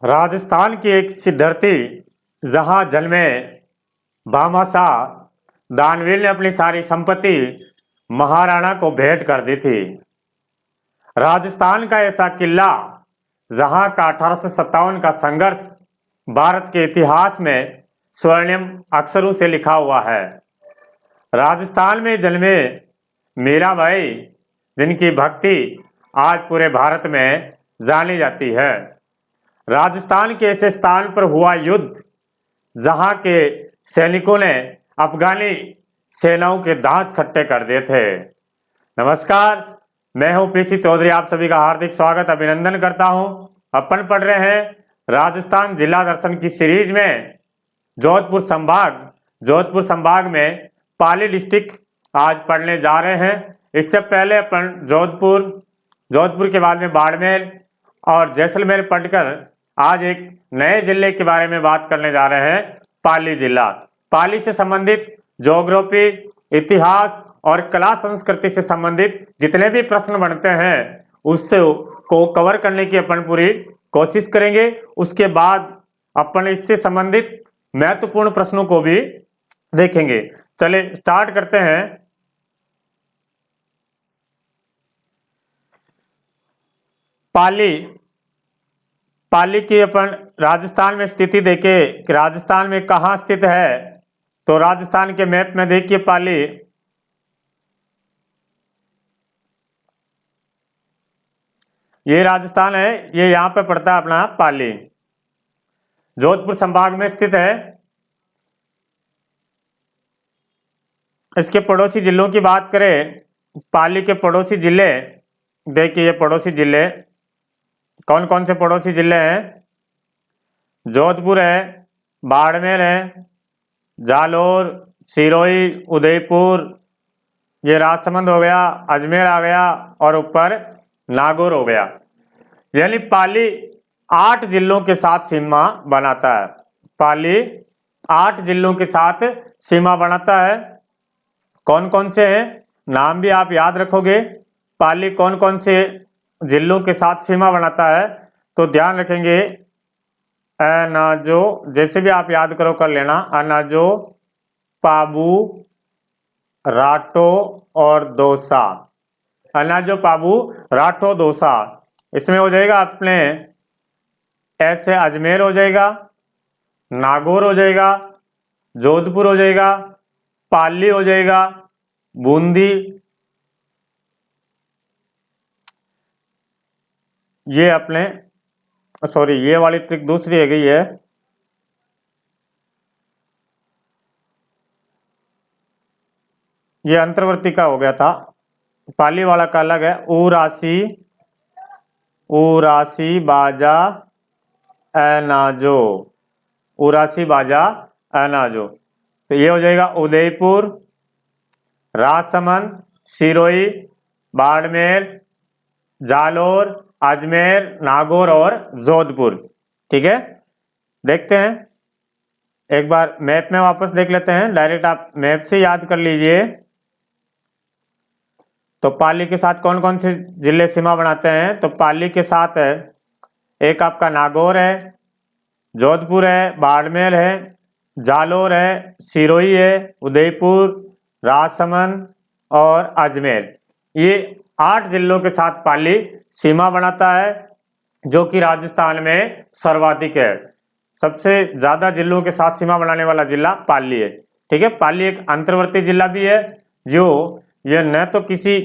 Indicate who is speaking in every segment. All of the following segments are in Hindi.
Speaker 1: राजस्थान की एक सिद्धरती जहां जल में भामाशाह दानवीर ने अपनी सारी संपत्ति महाराणा को भेंट कर दी थी। राजस्थान का ऐसा किला जहां का 1857 का संघर्ष भारत के इतिहास में स्वर्णिम अक्षरों से लिखा हुआ है। राजस्थान में जन्मे मीराबाई, जिनकी भक्ति आज पूरे भारत में जानी जाती है। राजस्थान के ऐसे स्थान पर हुआ युद्ध जहां के सैनिकों ने अफगानी सेनाओं के दांत खट्टे कर दिए थे। नमस्कार, मैं हूं पीसी चौधरी, आप सभी का हार्दिक स्वागत अभिनंदन करता हूं। अपन पढ़ रहे हैं राजस्थान जिला दर्शन की सीरीज में जोधपुर संभाग में पाली डिस्ट्रिक्ट आज पढ़ने जा रहे हैं। इससे पहले अपन जोधपुर के बाद में बाड़मेर और जैसलमेर पढ़कर आज एक नए जिले के बारे में बात करने जा रहे हैं, पाली जिला। पाली से संबंधित ज्योग्राफी, इतिहास और कला संस्कृति से संबंधित जितने भी प्रश्न बनते हैं उससे को कवर करने की अपन पूरी कोशिश करेंगे। उसके बाद अपन इससे संबंधित महत्वपूर्ण प्रश्नों को भी देखेंगे। चले स्टार्ट करते हैं। पाली की अपन राजस्थान में स्थिति देखे कि राजस्थान में कहाँ स्थित है, तो राजस्थान के मैप में देखिए पाली ये राजस्थान है, ये यहां पे पड़ता है अपना पाली, जोधपुर संभाग में स्थित है। इसके पड़ोसी जिलों की बात करें, पाली के पड़ोसी जिले देखिए, ये पड़ोसी जिले कौन कौन से पड़ोसी जिले हैं? जोधपुर है, बाड़मेर है, जालोर, सिरोही, उदयपुर, ये राजसमंद हो गया, अजमेर आ गया और ऊपर नागौर हो गया। यानी पाली 8 जिलों के साथ सीमा बनाता है। पाली 8 जिलों के साथ सीमा बनाता है। कौन कौन से हैं, नाम भी आप याद रखोगे। पाली कौन कौन से जिलों के साथ सीमा बनाता है तो ध्यान रखेंगे। अनाजो, जैसे भी आप याद करो कर लेना, अनाजो, पाबू, राठो और दौसा। अनाजो, पाबू, राठो, दौसा। इसमें हो जाएगा अपने ऐसे अजमेर हो जाएगा, नागौर हो जाएगा, जोधपुर हो जाएगा, पाली हो जाएगा, बूंदी, ये अपने सॉरी ये वाली ट्रिक दूसरी है गई है। ये अंतर्वर्ती का हो गया था, पाली वाला का अलग है। उरासी बाजा अनाजो, उरासी बाजा अनाजो। तो ये हो जाएगा उदयपुर, राजसमंद, सिरोही, बाड़मेर, जालोर, अजमेर, नागौर और जोधपुर। ठीक है, देखते हैं एक बार मैप में वापस देख लेते हैं। डायरेक्ट आप मैप से याद कर लीजिए। तो पाली के साथ कौन कौन से जिले सीमा बनाते हैं? तो पाली के साथ है एक आपका नागौर है, जोधपुर है, बाड़मेर है, जालोर है, सिरोही है, उदयपुर, राजसमंद और अजमेर। ये 8 जिलों के साथ पाली सीमा बनाता है, जो कि राजस्थान में सर्वाधिक है। सबसे ज्यादा जिलों के साथ सीमा बनाने वाला जिला पाली है। ठीक है, पाली एक अंतर्वर्ती जिला भी है, जो यह न तो किसी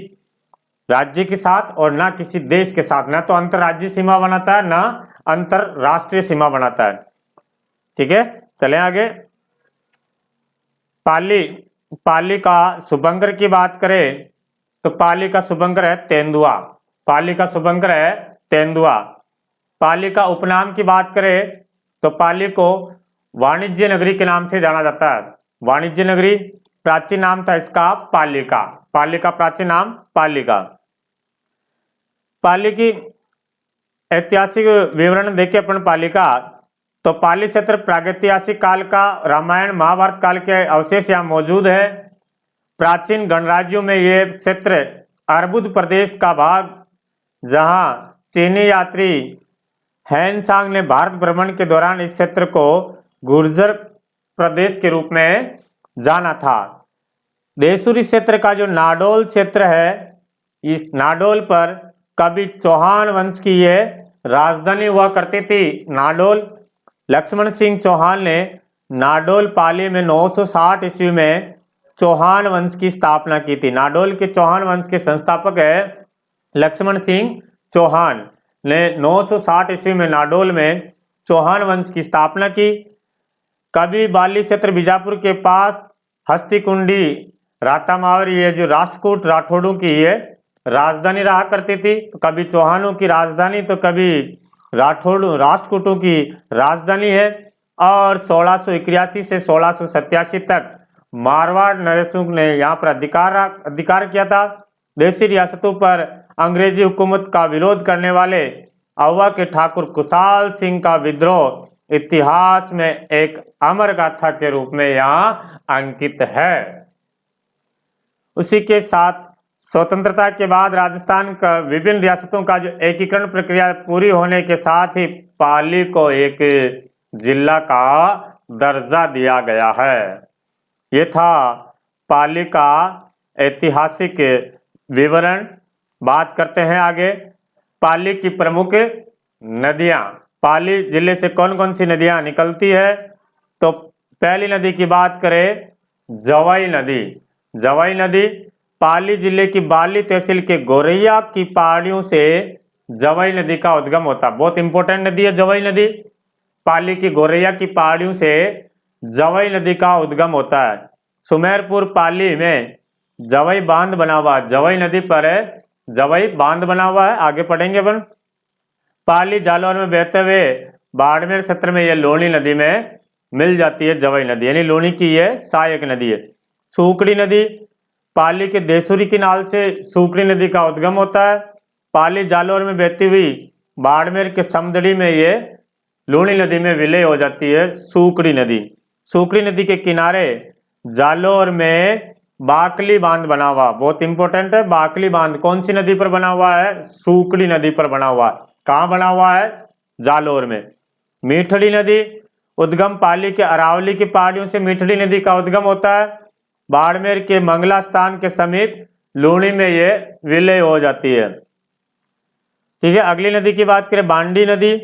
Speaker 1: राज्य के साथ और ना किसी देश के साथ, ना तो अंतर्राज्यीय सीमा बनाता है ना अंतरराष्ट्रीय सीमा बनाता है। ठीक है, चलें आगे। पाली का शुभंकर की बात करें तो पाली का शुभंकर है तेंदुआ। पाली का शुभंकर है तेंदुआ। पाली का उपनाम की बात करें तो पाली को वाणिज्य नगरी के नाम से जाना जाता है। वाणिज्य नगरी, प्राचीन नाम था इसका पालिका। पाली का प्राचीन नाम पालिका। पाली की ऐतिहासिक विवरण देखें अपन पाली का, तो पाली क्षेत्र प्रागैतिहासिक काल का, रामायण महाभारत काल के अवशेष यहाँ मौजूद है। प्राचीन गणराज्यों में ये क्षेत्र अर्बुद प्रदेश का भाग, जहां चीनी यात्री हैनसांग ने भारत भ्रमण के दौरान इस क्षेत्र को गुर्जर प्रदेश के रूप में जाना था। देसूरी क्षेत्र का जो नाडोल क्षेत्र है, इस नाडोल पर कभी चौहान वंश की ये राजधानी हुआ करती थी। नाडोल, लक्ष्मण सिंह चौहान ने नाडोल पाली में 960 ईस्वी में चौहान वंश की स्थापना की थी। नाडोल के चौहान वंश के संस्थापक है लक्ष्मण सिंह चौहान ने 960 ईस्वी में नाडोल में चौहान वंश की स्थापना की। कभी बाली क्षेत्र बीजापुर के पास हस्तिकुंडी रातामावर, ये जो राष्ट्रकूट राठौड़ों की ये राजधानी रहा करती थी। तो कभी चौहानों की राजधानी तो कभी राठौड़ राष्ट्रकूटों की राजधानी है। और 1681 से 1687 तक मारवाड़ नरेशों ने यहाँ पर अधिकार किया था। देशी रियासतों पर अंग्रेजी हुकूमत का विरोध करने वाले अववा के ठाकुर कुशाल सिंह का विद्रोह इतिहास में एक अमर गाथा के रूप में यहाँ अंकित है। उसी के साथ स्वतंत्रता के बाद राजस्थान का विभिन्न रियासतों का जो एकीकरण प्रक्रिया पूरी होने के साथ ही पाली को एक जिला का दर्जा दिया गया है। ये था पाली का ऐतिहासिक विवरण। बात करते हैं आगे पाली की प्रमुख नदियां। पाली जिले से कौन कौन सी नदियां निकलती है? तो पहली नदी की बात करें, जवाई नदी। जवाई नदी पाली जिले की बाली तहसील के गोरैया की पहाड़ियों से जवाई नदी का उद्गम होता है। बहुत इंपॉर्टेंट नदी है जवाई नदी। पाली की गोरैया की पहाड़ियों से जवाई नदी का उद्गम होता है। सुमेरपुर पाली में जवाई बांध बना हुआ है। जवाई नदी पर जवाई बांध बना हुआ है, आगे पढ़ेंगे अपन। पाली जालौर में बहते हुए बाड़मेर क्षेत्र में यह लोनी नदी में मिल जाती है जवाई नदी, यानी लोनी की यह सहायक नदी है। सूकड़ी नदी पाली के देसूरी की नाल से सूकड़ी नदी का उद्गम होता है। पाली जालौर में बहती हुई बाड़मेर के समदड़ी में ये लूणी नदी में विलय हो जाती है सूकड़ी नदी। सूकड़ी नदी के किनारे जालौर में बाकली बांध बना हुआ, बहुत इंपॉर्टेंट है। बाकली बांध कौन सी नदी पर बना हुआ है? सूकड़ी नदी पर बना हुआ है। कहाँ बना हुआ है? जालौर में। मीठड़ी नदी उद्गम पाली के अरावली की पहाड़ियों से मीठड़ी नदी का उद्गम होता है। बाड़मेर के मंगला स्थान के समीप लूणी में ये विलय हो जाती है। ठीक है, अगली नदी की बात करें, बांडी नदी।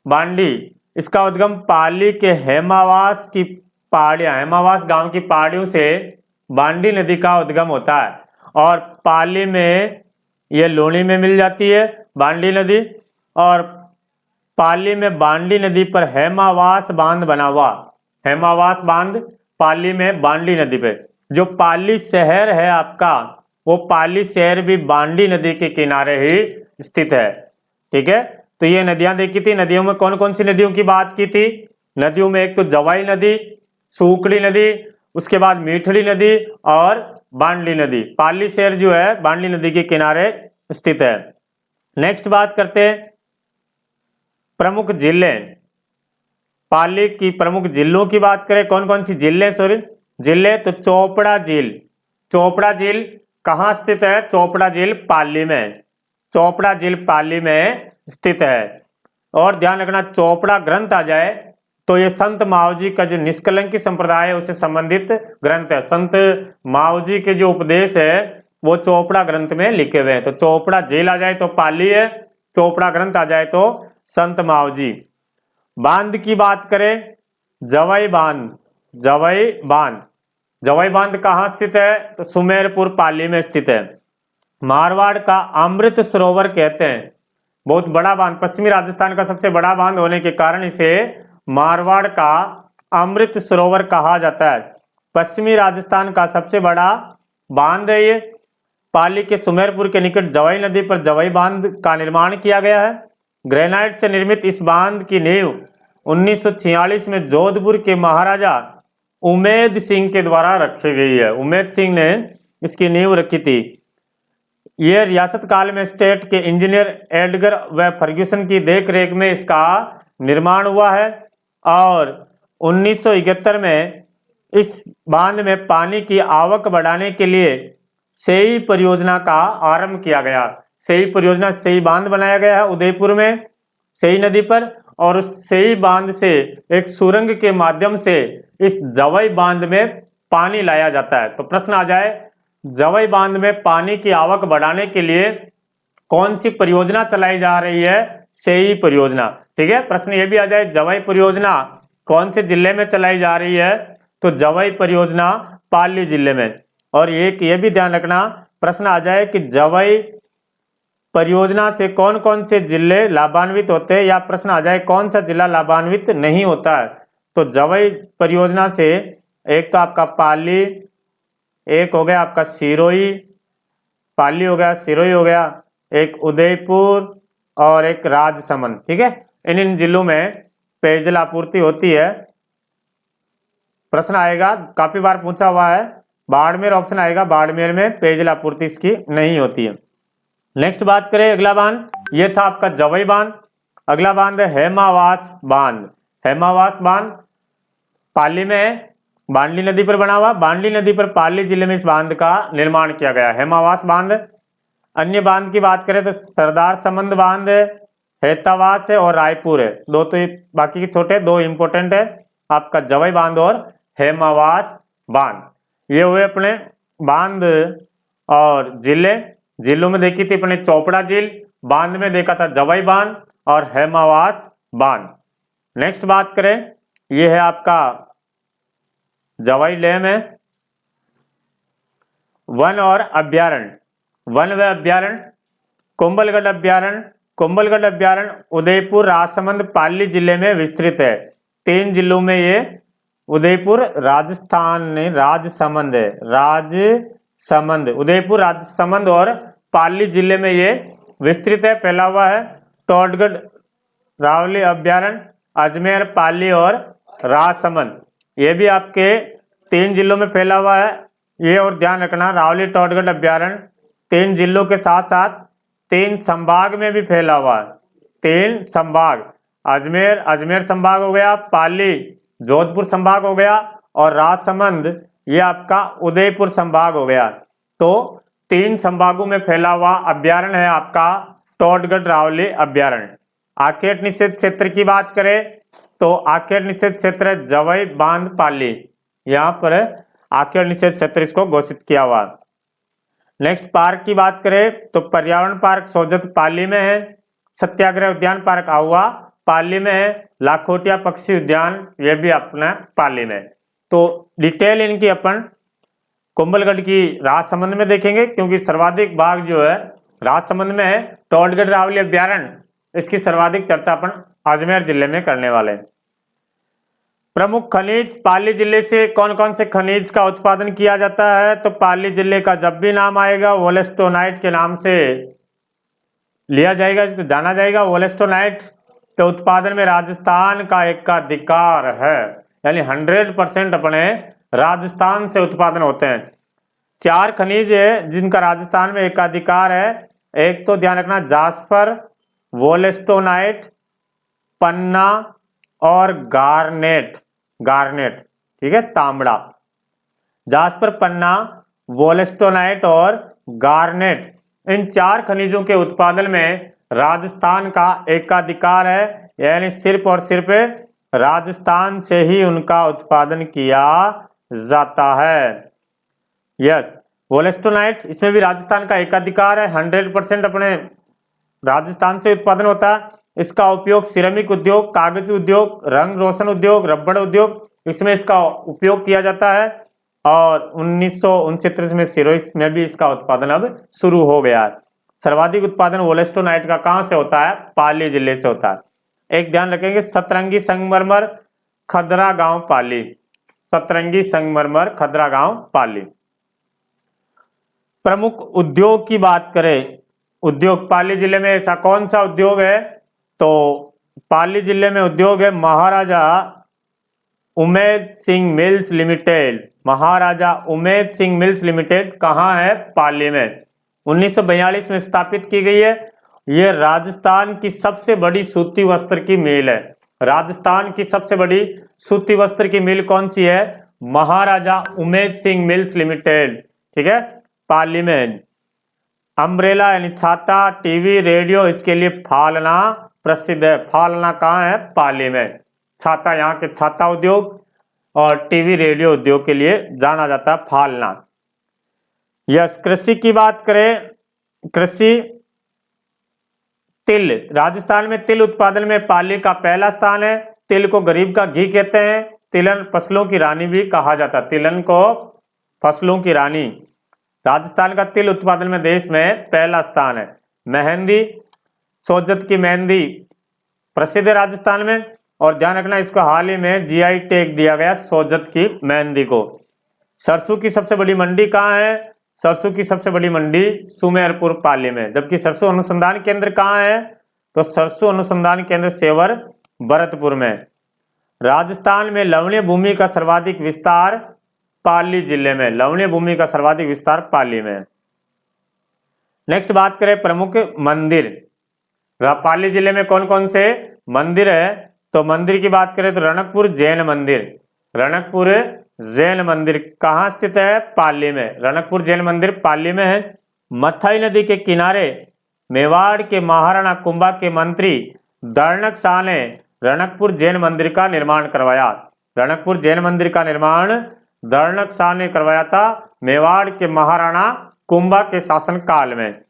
Speaker 1: बांडी इसका उद्गम पाली के हेमावास की पहाड़ियां, हेमावास गांव की पहाड़ियों से बांडी नदी का उद्गम होता है और पाली में यह लूणी में मिल जाती है बांडी नदी। और पाली में बांडी नदी पर हेमावास बांध बना हुआ, हेमावास बांध पाली में बांडी नदी पे। जो पाली शहर है आपका, वो पाली शहर भी बांडी नदी के किनारे ही स्थित है। ठीक है, तो ये नदियां देखी थी। नदियों में कौन कौन सी नदियों की बात की थी? नदियों में एक तो जवाई नदी, सूकड़ी नदी, उसके बाद मीठड़ी नदी और बांडी नदी। पाली शहर जो है बांडी नदी के किनारे स्थित है। नेक्स्ट बात करते हैं प्रमुख जिले। पाली की प्रमुख जिलों की बात करें, कौन कौन सी जिले? सॉरी जिले, तो चोपड़ा झील। चोपड़ा झील कहाँ स्थित है? चोपड़ा झील पाली में। चोपड़ा झील पाली में स्थित है। और ध्यान रखना, चोपड़ा ग्रंथ आ जाए तो ये संत मावजी का जो निष्कलंकी संप्रदाय है उससे संबंधित ग्रंथ है। संत मावजी के जो उपदेश है वो चोपड़ा ग्रंथ में लिखे हुए हैं। तो चोपड़ा झील आ जाए तो पाली है, चोपड़ा ग्रंथ आ जाए तो संत मावजी। बांध की बात करें, जवाई बांध। जवाई बांध, जवाई बांध कहाँ स्थित है? तो सुमेरपुर पाली में स्थित है। मारवाड़ का अमृत सरोवर कहते हैं, बहुत बड़ा बांध, पश्चिमी राजस्थान का सबसे बड़ा बांध होने के कारण इसे मारवाड़ का अमृत सरोवर कहा जाता है। पश्चिमी राजस्थान का सबसे बड़ा बांध है ये। पाली के सुमेरपुर के निकट जवाई नदी पर जवाई बांध का निर्माण किया गया है। ग्रेनाइट से निर्मित इस बांध की नींव 1946 में जोधपुर के महाराजा उमेद सिंह के द्वारा रखी गई है। उमेद सिंह ने इसकी नींव रखी थी। यह रियासत काल में स्टेट के इंजीनियर एडगर व फर्ग्यूसन की देखरेख में इसका निर्माण हुआ है। और 1971 में इस बांध में पानी की आवक बढ़ाने के लिए सेई परियोजना का आरंभ किया गया। सेई परियोजना, सेई बांध बनाया गया है उदयपुर में। सेई नदी पर, और उस सेई बांध से एक सुरंग के माध्यम से इस जवई बांध में पानी लाया जाता है। तो प्रश्न आ जाए, जवई बांध में पानी की आवक बढ़ाने के लिए कौन सी परियोजना चलाई जा रही है? सेई परियोजना। ठीक है, प्रश्न ये भी आ जाए, जवई परियोजना कौन से जिले में चलाई जा रही है? तो जवई परियोजना पाली जिले में। और एक ये भी ध्यान रखना, प्रश्न आ जाए कि जवई परियोजना से कौन कौन से जिले लाभान्वित होते हैं, या प्रश्न आ जाए कौन सा जिला लाभान्वित नहीं होता है। तो जवई परियोजना से एक तो आपका पाली, एक हो गया आपका सिरोही, पाली हो गया, सिरोही हो गया, एक उदयपुर और एक राजसमंद। ठीक है, इन जिलों में पेयजल आपूर्ति होती है। प्रश्न आएगा, काफी बार पूछा हुआ है, बाड़मेर ऑप्शन आएगा, बाड़मेर में पेयजल आपूर्ति इसकी नहीं होती है। नेक्स्ट बात करें अगला बांध, ये था आपका जवई बांध। अगला बांध है हेमावास बांध। हेमावास बांध पाली में है, बांडली नदी पर बना हुआ। बांडली नदी पर पाली जिले में इस बांध का निर्माण किया गया, हेमावास बांध। अन्य बांध की बात करें तो सरदार समंद बांध है, हेतावास है और रायपुर है। दो तो बाकी के छोटे, दो इंपोर्टेंट है, आपका जवई बांध और हेमावास बांध। ये हुए अपने बांध और जिले। जिलों में देखी थी अपने चोपड़ा झील, बांध में देखा था जवई बांध और हेमावास बांध। नेक्स्ट बात करें, ये है आपका जवई लेम है। वन और अभ्यारण्य, वन व अभ्यारण्य, कुंभलगढ़ अभ्यारण्य। कुंभलगढ़ अभ्यारण्य उदयपुर, राजसमंद, पाली जिले में विस्तृत है। 3 जिलों में ये, उदयपुर राजस्थान में राजसमंद है, राजसमंद, उदयपुर राजसमंद और पाली जिले में ये विस्तृत है, फैला हुआ है। टोडगढ़ रावली अभ्यारण्य, अजमेर, पाली और राजसमंद, ये भी आपके 3 जिलों में फैला हुआ है। ये और ध्यान रखना, रावली टोडगढ़ अभ्यारण्य 3 जिलों के साथ साथ 3 संभाग में भी फैला हुआ है। 3 संभाग, अजमेर, अजमेर संभाग हो गया, पाली जोधपुर संभाग हो गया और राजसमंद ये आपका उदयपुर संभाग हो गया। तो 3 संभागों में फैला हुआ अभ्यारण्य है आपका टोडगढ़ रावली अभ्यारण्य। आखेट निषेध क्षेत्र की बात करें तो आखेट निषेध क्षेत्र जवई बांध पाली, यहाँ पर आखेट निषेध क्षेत्र इसको घोषित किया हुआ। नेक्स्ट पार्क की बात करें तो पर्यावरण पार्क सोजत पाली में है, सत्याग्रह उद्यान पार्क आहुआ पाली में है, लाखोटिया पक्षी उद्यान ये भी अपना पाली में। तो डिटेल इनकी अपन कुंभलगढ़ की राजसमंद में देखेंगे, क्योंकि सर्वाधिक भाग जो है राजसमंद में है। टोडगढ़ रावली अभ्यारण्य, इसकी सर्वाधिक चर्चा अपन अजमेर जिले में करने वाले हैं। प्रमुख खनिज, पाली जिले से कौन कौन से खनिज का उत्पादन किया जाता है? तो पाली जिले का जब भी नाम आएगा वोलेस्टोनाइट के नाम से लिया जाएगा, इसको जाना जाएगा। वोलेस्टोनाइट के उत्पादन में राजस्थान का एकाधिकार है, यानी 100% अपने राजस्थान से उत्पादन होते हैं। 4 खनिज है जिनका राजस्थान में एकाधिकार है। एक तो ध्यान रखना, जास्पर, वोलेस्टोनाइट, पन्ना और गार्नेट। गार्नेट, ठीक है, तांबड़ा। जास्पर, पन्ना, वोलेस्टोनाइट और गार्नेट, इन 4 खनिजों के उत्पादन में राजस्थान का एकाधिकार है, यानी सिर्फ और सिर्फ राजस्थान से ही उनका उत्पादन किया जाता है। यस, वोलेस्टोनाइट, इसमें भी राजस्थान का एकाधिकार है, 100% अपने राजस्थान से उत्पादन होता है। इसका उपयोग सिरेमिक उद्योग, कागज उद्योग, रंग रोशन उद्योग, रबड़ उद्योग, इसमें इसका उपयोग किया जाता है। और 1969 में सिरोही में भी इसका उत्पादन अब शुरू हो गया है। सर्वाधिक उत्पादन वोलेस्टोनाइट का कहां से होता है? पाली जिले से होता है। एक ध्यान रखेंगे, सतरंगी संगमरमर, खदरा गांव, पाली। सतरंगी संगमरमर, खदरा गांव, पाली। प्रमुख उद्योग की बात करें, उद्योग पाली जिले में ऐसा कौन सा उद्योग है? तो पाली जिले में उद्योग है महाराजा उमेद सिंह मिल्स लिमिटेड। महाराजा उमेद सिंह मिल्स लिमिटेड कहाँ है? पाली में। 1942 में स्थापित की गई है। यह राजस्थान की सबसे बड़ी सूती वस्त्र की मिल है। राजस्थान की सबसे बड़ी सूती वस्त्र की मिल कौन सी है? महाराजा उमेद सिंह मिल्स लिमिटेड, ठीक है, पाली में। अम्ब्रेला यानी छाता, टीवी, रेडियो, इसके लिए फालना प्रसिद्ध है। फालना कहाँ है? पाली में। छाता, यहाँ के छाता उद्योग और टीवी रेडियो उद्योग के लिए जाना जाता है फालना। यस, कृषि की बात करें, कृषि, तिल, राजस्थान में तिल उत्पादन में पाली का पहला स्थान है। तिल को गरीब का घी कहते हैं। तिलहन फसलों की रानी भी कहा जाता है। तिलहन को फसलों की रानी। राजस्थान का तिल उत्पादन में देश में पहला स्थान है। मेहंदी, सोजत की मेहंदी प्रसिद्ध है राजस्थान में, और ध्यान रखना इसको हाल ही में जीआई टैग दिया गया सोजत की मेहंदी को। सरसों की सबसे बड़ी मंडी कहाँ है? सरसों की सबसे बड़ी मंडी सुमेरपुर पाली में। जबकि सरसों अनुसंधान केंद्र कहाँ है? तो सरसों अनुसंधान केंद्र सेवर भरतपुर में। राजस्थान में लवणीय भूमि का सर्वाधिक विस्तार पाली जिले में। लवणीय भूमि का सर्वाधिक विस्तार पाली में। नेक्स्ट बात करें प्रमुख मंदिर। पाली जिले में कौन कौन से मंदिर है? तो मंदिर की बात करें तो रणकपुर जैन मंदिर। रणकपुर जैन मंदिर कहाँ स्थित है? पाली में। रणकपुर जैन मंदिर पाली में है। मथाई नदी के किनारे मेवाड़ के महाराणा कुंभा के मंत्री दर्णक शाह ने रणकपुर जैन मंदिर का निर्माण करवाया। रणकपुर जैन मंदिर का निर्माण दर्णक शाह ने करवाया था मेवाड़ के महाराणा कुंभा के शासन काल में।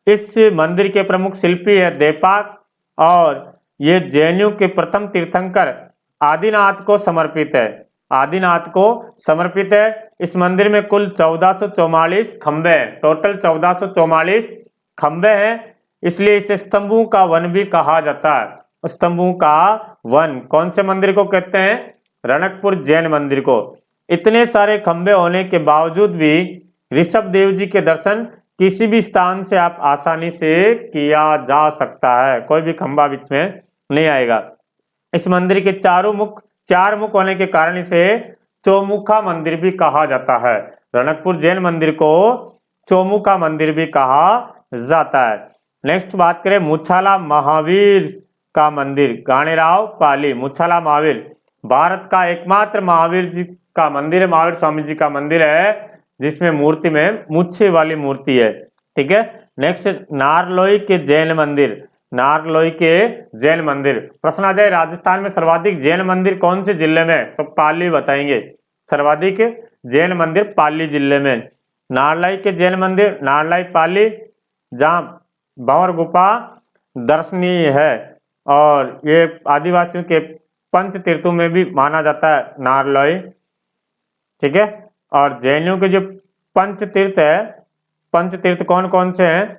Speaker 1: इस मंदिर के प्रमुख शिल्पी है देपाक, और ये जैनियों के प्रथम तीर्थंकर आदिनाथ को समर्पित है। आदिनाथ को समर्पित है। इस मंदिर में कुल 1444 खंबे हैं। टोटल 1444 खंबे हैं, इसलिए इसे स्तंभों का वन भी कहा जाता है। स्तंभों का वन कौन से मंदिर को कहते हैं? रणकपुर जैन मंदिर को। इतने सारे खंबे होने के बावजूद भी ऋषभ देव जी के दर्शन किसी भी स्थान से आप आसानी से किया जा सकता है। कोई भी खंबा बीच में नहीं आएगा। इस मंदिर के चार मुख होने के कारण इसे चौमुखा मंदिर भी कहा जाता है। रणकपुर जैन मंदिर को चौमुखा मंदिर भी कहा जाता है। नेक्स्ट बात करें मुछाला महावीर का मंदिर, गाणेराव पाली। मुछाला महावीर भारत का एकमात्र महावीर जी का मंदिर है। महावीर स्वामी जी का मंदिर है जिसमें मूर्ति में मुच्छे वाली मूर्ति है। ठीक है। नेक्स्ट नारलोई के जैन मंदिर। नारलोई के जैन मंदिर। प्रश्न आ जाए राजस्थान में सर्वाधिक जैन मंदिर कौन से जिले में? तो पाली बताएंगे। सर्वाधिक जैन मंदिर पाली जिले में। नारलाई के जैन मंदिर, नारलाई पाली, जहाँ भंवर गुफा दर्शनीय है, और ये आदिवासियों के पंच तीर्थों में भी माना जाता है नारलोई। ठीक है। और जैनियों के जो पंच तीर्थ है, पंच तीर्थ कौन कौन से हैं?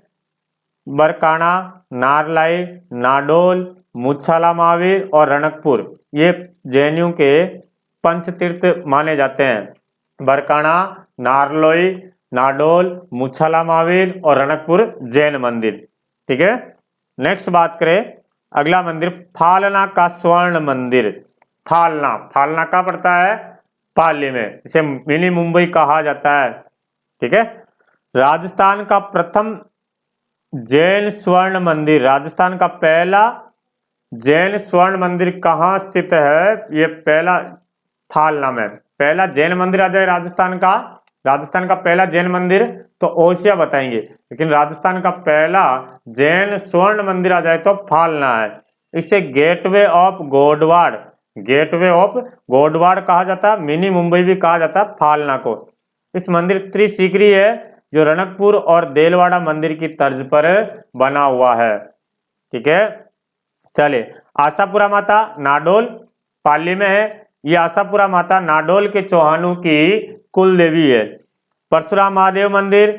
Speaker 1: बरकाना, नारलाई, नाडोल, मुछाला महावीर और रणकपुर, ये जैनियों के पंच तीर्थ माने जाते हैं। बरकाना, नारलोई, नाडोल, मुछाला महावीर और रणकपुर जैन मंदिर। ठीक है। नेक्स्ट बात करें अगला मंदिर फालना का स्वर्ण मंदिर। फालना, फालना कहाँ पड़ता है? पाली में। इसे मिनी मुंबई कहा जाता है। ठीक है। राजस्थान का प्रथम जैन स्वर्ण मंदिर, राजस्थान का पहला जैन स्वर्ण मंदिर कहाँ स्थित है? ये पहला फालना में। पहला जैन मंदिर आ जाए राजस्थान का पहला जैन मंदिर तो ओसिया बताएंगे, लेकिन राजस्थान का पहला जैन स्वर्ण मंदिर आ जाए तो फालना है। इसे gateway of Godwar, gateway of Godwar कहा जाता है। मिनी मुंबई भी कहा जाता है फालना को। इस मंदिर त्रिशिखरी है जो रणकपुर और देलवाड़ा मंदिर की तर्ज पर बना हुआ है। ठीक है। चलिए, आशापुरा माता नाडोल पाली में है। ये आशापुरा माता नाडोल के चौहानों की कुल देवी है। परशुराम महादेव मंदिर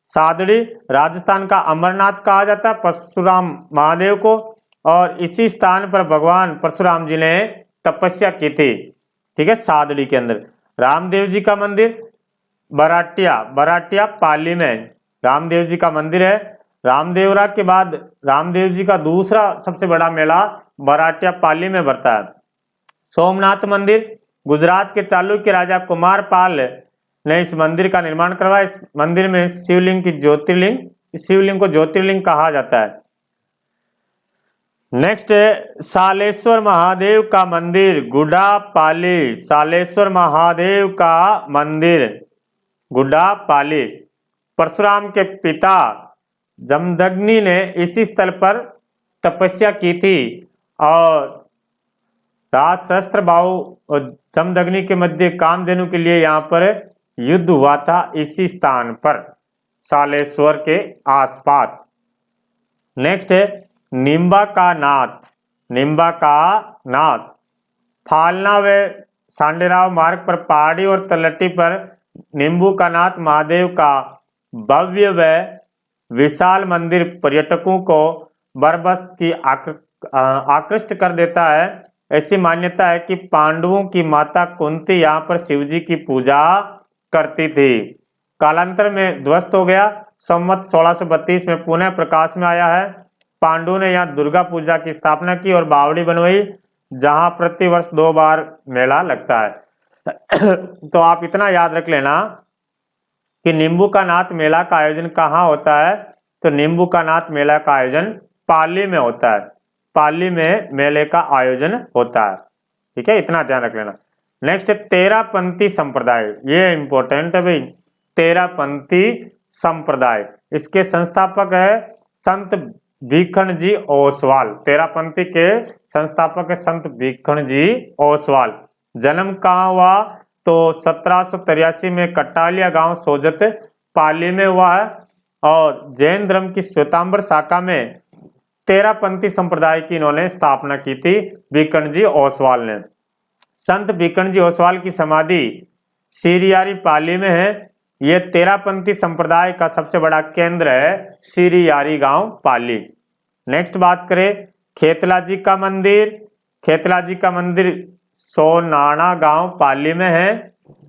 Speaker 1: सादड़ी, राजस्थान का अमरनाथ कहा जाता है परशुराम महादेव को, और इसी स्थान पर भगवान परशुराम जी ने तपस्या की थी। ठीक है, सादड़ी के अंदर। रामदेव जी का मंदिर बराटिया, बराटिया पाली में रामदेव जी का मंदिर है। रामदेवरा के बाद रामदेव जी का दूसरा सबसे बड़ा मेला बराटिया पाली में बढ़ता है। सोमनाथ मंदिर, गुजरात के चालुक्य राजा कुमारपाल ने इस मंदिर का निर्माण करवाया। इस मंदिर में शिवलिंग की ज्योतिर्लिंग, इस शिवलिंग को ज्योतिर्लिंग कहा जाता है। नेक्स्ट है सालेश्वर महादेव का मंदिर गुड्डा पाली। सालेश्वर महादेव का मंदिर गुड्डा पाली। परशुराम के पिता जमदग्नि ने इसी स्थल पर तपस्या की थी और राजशस्त्र भाव और जमदग्नि के मध्य कामधेनु के लिए यहाँ पर युद्ध हुआ था इसी स्थान पर, सालेश्वर के आसपास। नेक्स्ट है निम्बा का नाथ। निम्बा का नाथ फालना व सांडेराव मार्ग पर पहाड़ी और तलहटी पर नींबू का नाथ महादेव का भव्य व विशाल मंदिर पर्यटकों को बरबस की आकृष्ट कर देता है। ऐसी मान्यता है कि पांडवों की माता कुंती यहाँ पर शिवजी की पूजा करती थी। कालांतर में ध्वस्त हो गया, संवत 1632 में पुनः प्रकाश में आया है। पांडवों ने यहाँ दुर्गा पूजा की स्थापना की और बावड़ी बनवाई, जहां प्रतिवर्ष 2 बार मेला लगता है। तो आप इतना याद रख लेना कि नींबू का नाथ मेला का आयोजन कहाँ होता है, तो नींबू का नाथ मेला का आयोजन पाली में होता है। पाली में मेले का आयोजन होता है, ठीक है, इतना ध्यान रख लेना। नेक्स्ट 13पंथी संप्रदाय, ये इंपॉर्टेंट है भाई। 13पंथी संप्रदाय, इसके संस्थापक है संत भीखण जी ओसवाल। 13पंथी के संस्थापक है संत भीखण जी ओसवाल। जन्म कहाँ हुआ, तो 1783 में कटालिया गांव सोजत पाली में हुआ है। और जैन धर्म की श्वेतांबर शाखा में 13पंथी संप्रदाय की इन्होंने स्थापना की थी भीखण जी ओसवाल ने। संत भीखण जी ओसवाल की समाधि सीरियारी पाली में है। ये 13पंथी संप्रदाय का सबसे बड़ा केंद्र है सीरियारी गांव पाली। नेक्स्ट बात करें खेतला जी का मंदिर। खेतला जी का मंदिर सोनाना गांव पाली में है,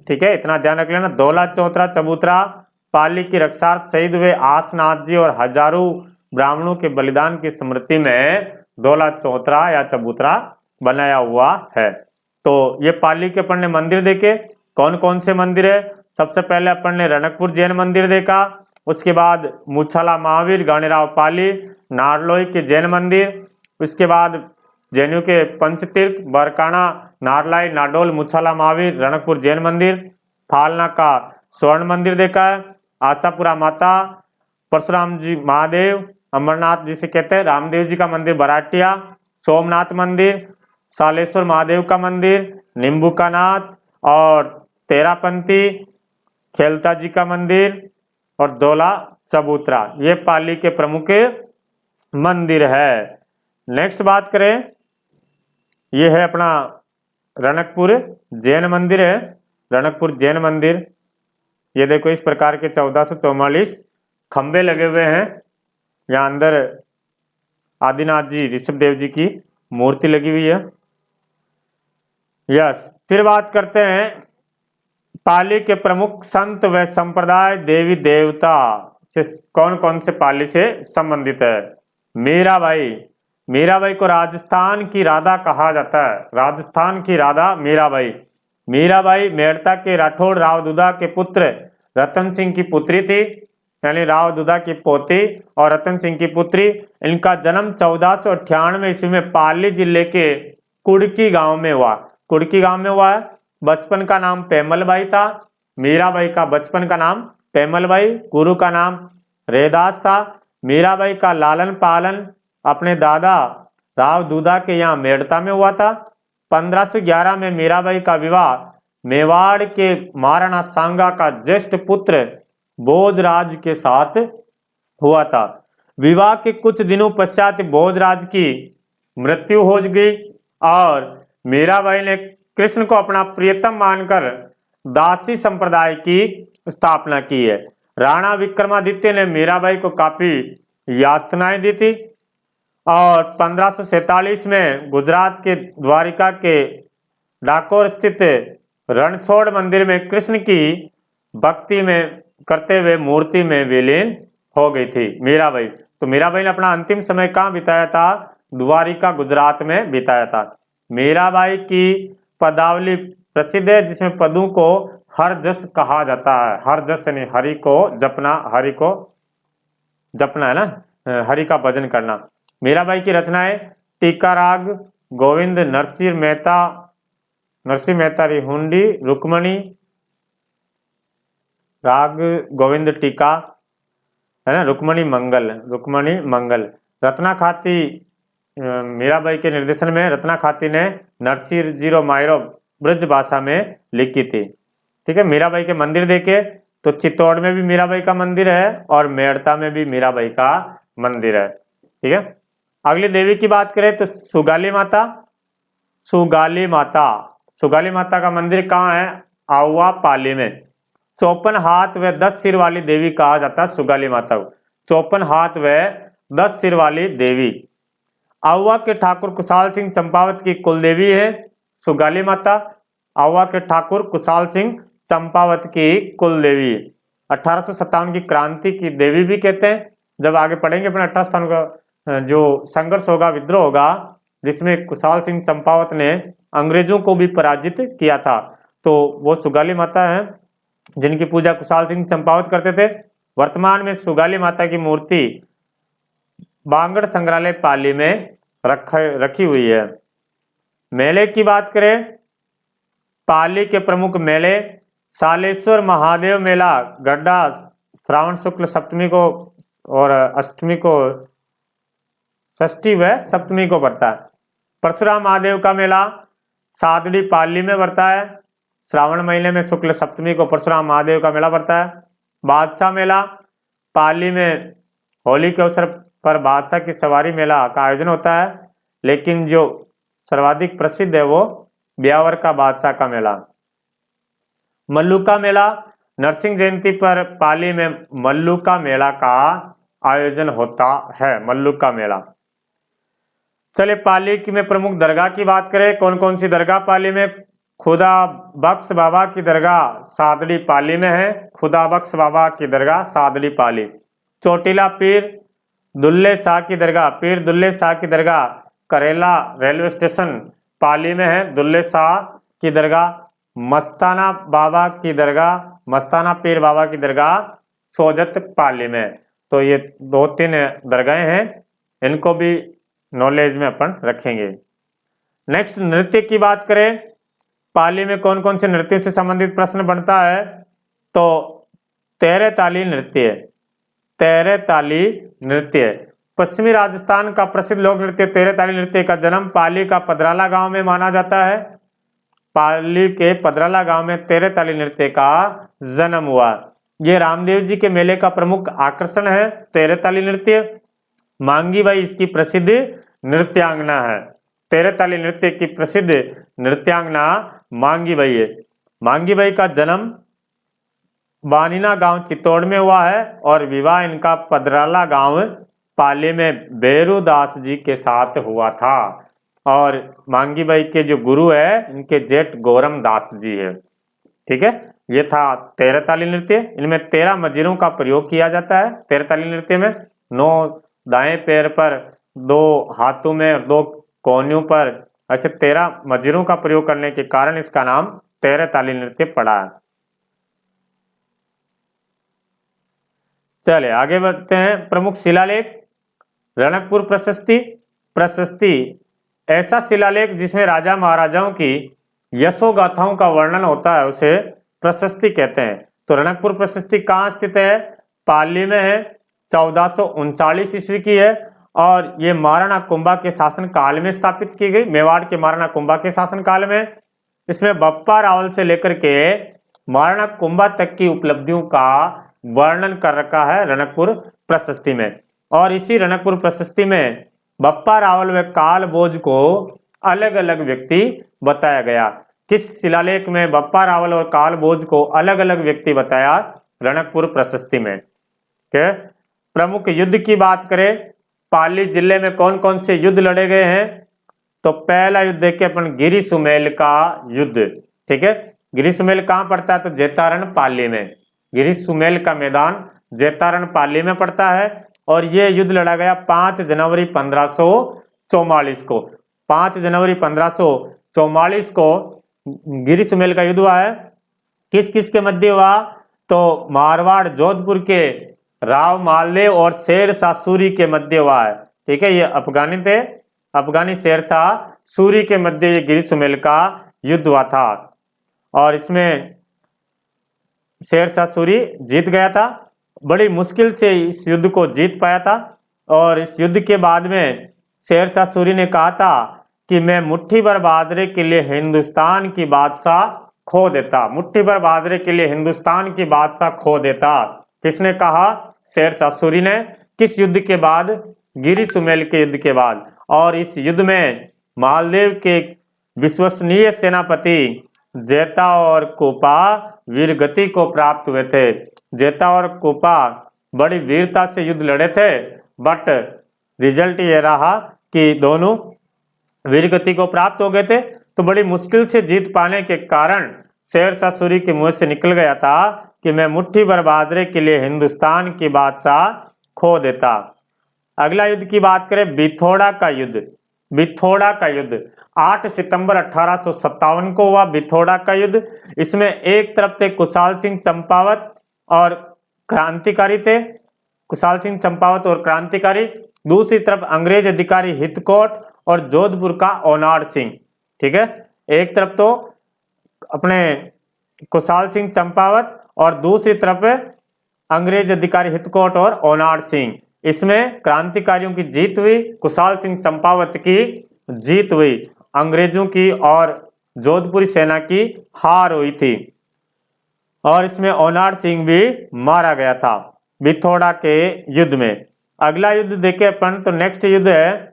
Speaker 1: ठीक है, इतना ध्यान रख लेना। धौला चौतरा चबूतरा पाली की रक्षार्थ शहीद हुए आसनाथ जी और हजारों ब्राह्मणों के बलिदान की स्मृति में धौला चौतरा या चबूतरा बनाया हुआ है। तो ये पाली के अपन ने मंदिर देखे, कौन कौन से मंदिर है। सबसे पहले अपन ने रणकपुर जैन मंदिर देखा, उसके बाद मुछाला महावीर गाणेराव पाली नारलोई के जैन मंदिर, उसके बाद जैनियों के पंचतीर्थ बरकाना नारलाई नाडोल मुछाला महावीर रणकपुर जैन मंदिर, फालना का स्वर्ण मंदिर देखा है, आशापुरा माता, परशुराम जी महादेव, अमरनाथ जिसे कहते हैं, रामदेव जी का मंदिर बराटिया, सोमनाथ मंदिर, सालेश्वर महादेव का मंदिर, नींबू का नाथ और 13पंथी, खेलता जी का मंदिर और धौला चबूतरा, ये पाली के प्रमुख मंदिर है। नेक्स्ट बात करें, ये है अपना रणकपुर जैन मंदिर है। रणकपुर जैन मंदिर, ये देखो इस प्रकार के 1444 खंबे लगे हुए हैं। यहाँ अंदर आदिनाथ जी ऋषभदेव जी की मूर्ति लगी हुई है। यस, फिर बात करते हैं पाली के प्रमुख संत व संप्रदाय देवी देवता से कौन कौन से पाली से संबंधित है। मीराबाई, मीराबाई को राजस्थान की राधा कहा जाता है। राजस्थान की राधा मीराबाई। मीराबाई मेड़ता के राठौड़ राव दुदा के पुत्र रतन सिंह की पुत्री थी, यानी राव दुदा की पोती और रतन सिंह की पुत्री। इनका जन्म 1498 ईस्वी में पाली जिले के कुड़की गांव में हुआ। कुड़की गांव में हुआ है। बचपन का नाम पेमलबाई था। मीराबाई का बचपन का नाम पेमलबाई, गुरु का नाम रेदास था। मीराबाई का लालन पालन अपने दादा राव दूधा के यहाँ मेड़ता में हुआ था। 1511 में मीराबाई का विवाह मेवाड़ के महाराणा सांगा का ज्येष्ठ पुत्र भोजराज के साथ हुआ था। विवाह के कुछ दिनों पश्चात भोजराज की मृत्यु हो गई और मीराबाई ने कृष्ण को अपना प्रियतम मानकर दासी संप्रदाय की स्थापना की है। राणा विक्रमादित्य ने मीराबाई को काफी यातनाएं दी थी और 1547 में गुजरात के द्वारिका के डाकोर स्थित रणछोड़ मंदिर में कृष्ण की भक्ति में करते हुए मूर्ति में विलीन हो गई थी मीराबाई। तो मीराबाई ने अपना अंतिम समय कहाँ बिताया था, द्वारिका गुजरात में बिताया था। मीराबाई की पदावली प्रसिद्ध है, जिसमें पदों को हर जस कहा जाता है। हर जस यानी हरि को जपना, हरि को जपना है ना, हरि का भजन करना। मीराबाई की रचनाएं टीका राग गोविंद नरसिंह मेहता रिहुंडी रुक्मणी राग गोविंद टीका है ना, रुक्मणी मंगल रत्ना खाती मीराबाई के निर्देशन में रत्ना खाती ने नरसिंह जीरो मायरो ब्रज भाषा में लिखी थी। ठीक है, मीराबाई के मंदिर देखे तो चित्तौड़ में भी मीराबाई का मंदिर है और मेड़ता में भी मीराबाई का मंदिर है। ठीक है, अगली देवी की बात करें तो सुगाली माता। सुगाली माता, सुगाली माता का मंदिर कहाँ है? आउवा पाली में। 54 हाथ व 10 सिर वाली देवी कहा जाता है सुगाली माता को। 54 हाथ व 10 सिर वाली देवी। आउवा के ठाकुर कुशाल सिंह चंपावत की कुल देवी है सुगाली माता। आउवा के ठाकुर कुशाल सिंह चंपावत की कुल देवी। 1857 की क्रांति की देवी भी कहते हैं। जब आगे पढ़ेंगे अपने 1857 का जो संघर्ष होगा, विद्रोह होगा, जिसमें कुशाल सिंह चंपावत ने अंग्रेजों को भी पराजित किया था, तो वो सुगाली माता है जिनकी पूजा कुशाल सिंह चंपावत करते थे। वर्तमान में सुगाली माता की मूर्ति बांगड़ संग्रहालय पाली में रखी हुई है। मेले की बात करें, पाली के प्रमुख मेले सालेश्वर महादेव मेला गड्ढा श्रावण शुक्ल सप्तमी को और अष्टमी को, षष्ठी व सप्तमी को पड़ता है। परशुराम महादेव का मेला सादड़ी पाली में पड़ता है। श्रावण महीने में शुक्ल सप्तमी को परशुराम महादेव का मेला पड़ता है। बादशाह मेला पाली में होली के अवसर पर बादशाह की सवारी मेला का आयोजन होता है, लेकिन जो सर्वाधिक प्रसिद्ध है वो ब्यावर का बादशाह का मेला। मल्लुका मेला नरसिंह जयंती पर पाली में मल्लुका मेला का आयोजन होता है, मल्लुका मेला। चले पाली की में प्रमुख दरगाह की बात करें, कौन कौन सी दरगाह पाली में? खुदा बख्श बाबा की दरगाह सादड़ी पाली में है। खुदा बख्श बाबा की दरगाह सादड़ी पाली। चोटीला पीर दुल्ले शाह की दरगाह, पीर दुल्ले शाह की दरगाह करेला रेलवे स्टेशन पाली में है, दुल्ले शाह की दरगाह। मस्ताना बाबा की दरगाह, मस्ताना पीर बाबा की दरगाह सोजत पाली में। तो ये 2-3 दरगाहें हैं, इनको भी नॉलेज में अपन रखेंगे। नेक्स्ट, नृत्य की बात करें, पाली में कौन कौन से नृत्य से संबंधित प्रश्न बनता है? तो तेरे ताली नृत्य, तेरे ताली नृत्य। पश्चिमी राजस्थान का प्रसिद्ध लोक नृत्य तेरे ताली नृत्य का जन्म पाली का पदराला गांव में माना जाता है। पाली के पदराला गांव में तेरे ताली नृत्य का जन्म हुआ। ये रामदेव जी के मेले का प्रमुख आकर्षण है तेरे ताली नृत्य। मांगी बाई इसकी प्रसिद्ध नृत्यांगना है। तेरे ताली नृत्य की प्रसिद्ध नृत्यांगना मांगी बाई है। मांगी बाई का जन्म बानीना गांव चित्तौड़ में हुआ है और विवाह इनका पदराला गांव पाली में बेरूदास जी के साथ हुआ था। और मांगी बाई के जो गुरु है इनके जेठ गौरम दास जी है। ठीक है, ये था तेरे ताली नृत्य। इनमें 13 मजीरों का प्रयोग किया जाता है। तेरे ताली नृत्य में 9 दाएं पैर पर, 2 हाथों में, 2 कोहनियों पर, ऐसे 13 मजीरों का प्रयोग करने के कारण इसका नाम तेरे ताली नृत्य पड़ा है। चले आगे बढ़ते हैं। प्रमुख शिलालेख, रणकपुर प्रशस्ति। प्रशस्ति ऐसा शिलालेख जिसमें राजा महाराजाओं की यशोगाथाओं का वर्णन होता है उसे प्रशस्ति कहते हैं। तो रणकपुर प्रशस्ति कहाँ स्थित है? पाली में है। 1439 ईस्वी की है और ये महाराणा कुंभा के शासन काल में स्थापित की गई, मेवाड़ के महाराणा कुंभा के शासन काल में। इसमें बप्पा रावल से लेकर के महाराणा कुंभा तक की उपलब्धियों का वर्णन कर रखा है रणकपुर प्रशस्ति में। और इसी रणकपुर प्रशस्ति में बप्पा रावल व काल भोज को अलग अलग व्यक्ति बताया गया। किस शिलालेख में बप्पा रावल और काल भोज को अलग अलग व्यक्ति बताया? रणकपुर प्रशस्ति में। के प्रमुख युद्ध की बात करें, पाली जिले में कौन कौन से युद्ध लड़े गए हैं? तो पहला युद्ध देखे अपन गिरी सुमेल का युद्ध। ठीक है, गिरी सुमेल कहाँ पड़ता है? तो जैतारण पाली में। गिरी सुमेल का मैदान जैतारण पाली में पड़ता है और यह युद्ध लड़ा गया 5 जनवरी 1544 को। 5 जनवरी 1544 को गिरी सुमेल का युद्ध हुआ है। किस किस के मध्य हुआ? तो मारवाड़ जोधपुर के राव मालदेव और शेरशाह सूरी के मध्य हुआ है। ठीक है, ये अफगानी थे, अफगानी शेरशाह सूरी के मध्य ये गिरी सुमेल का युद्ध हुआ था और इसमें शेरशाह सूरी जीत गया था। बड़ी मुश्किल से इस युद्ध को जीत पाया था और इस युद्ध के बाद में शेरशाह सूरी ने कहा था कि मैं मुट्ठी भर बाजरे के लिए हिंदुस्तान की बादशाह खो देता, मुट्ठी भर बाजरे के लिए हिंदुस्तान की बादशाह खो देता। किसने कहा? शेरशाह सूरी ने। किस युद्ध के बाद? गिरी सुमेल के युद्ध के बाद। और इस युद्ध में मालदेव के विश्वसनीय सेनापति जेता और कोपा वीरगति को प्राप्त हुए थे। जेता और कोपा बड़ी वीरता से युद्ध लड़े थे, बट रिजल्ट ये रहा कि दोनों वीरगति को प्राप्त हो गए थे। तो बड़ी मुश्किल से जीत पाने के कारण शेरशाह सूरी के मुंह से निकल गया था कि मैं मुट्ठी भर बाजरे के लिए हिंदुस्तान की बादशाह खो देता। अगला युद्ध की बात करें, बिथोड़ा का युद्ध। बिथोड़ा का युद्ध 8 सितंबर 1857 को हुआ, बिथोड़ा का युद्ध। इसमें एक तरफ थे कुशाल सिंह चंपावत और क्रांतिकारी थे, कुशाल सिंह चंपावत और क्रांतिकारी। दूसरी तरफ अंग्रेज अधिकारी हितकोट और जोधपुर का ओनाड सिंह। ठीक है, एक तरफ तो अपने कुशाल सिंह चंपावत और दूसरी तरफ अंग्रेज अधिकारी हितकोट और ओनाड सिंह। इसमें क्रांतिकारियों की जीत हुई, कुशाल सिंह चंपावत की जीत हुई, अंग्रेजों की और जोधपुरी सेना की हार हुई थी। और इसमें ओनाड सिंह भी मारा गया था बिथोड़ा के युद्ध में। अगला युद्ध देखे अपन तो नेक्स्ट युद्ध है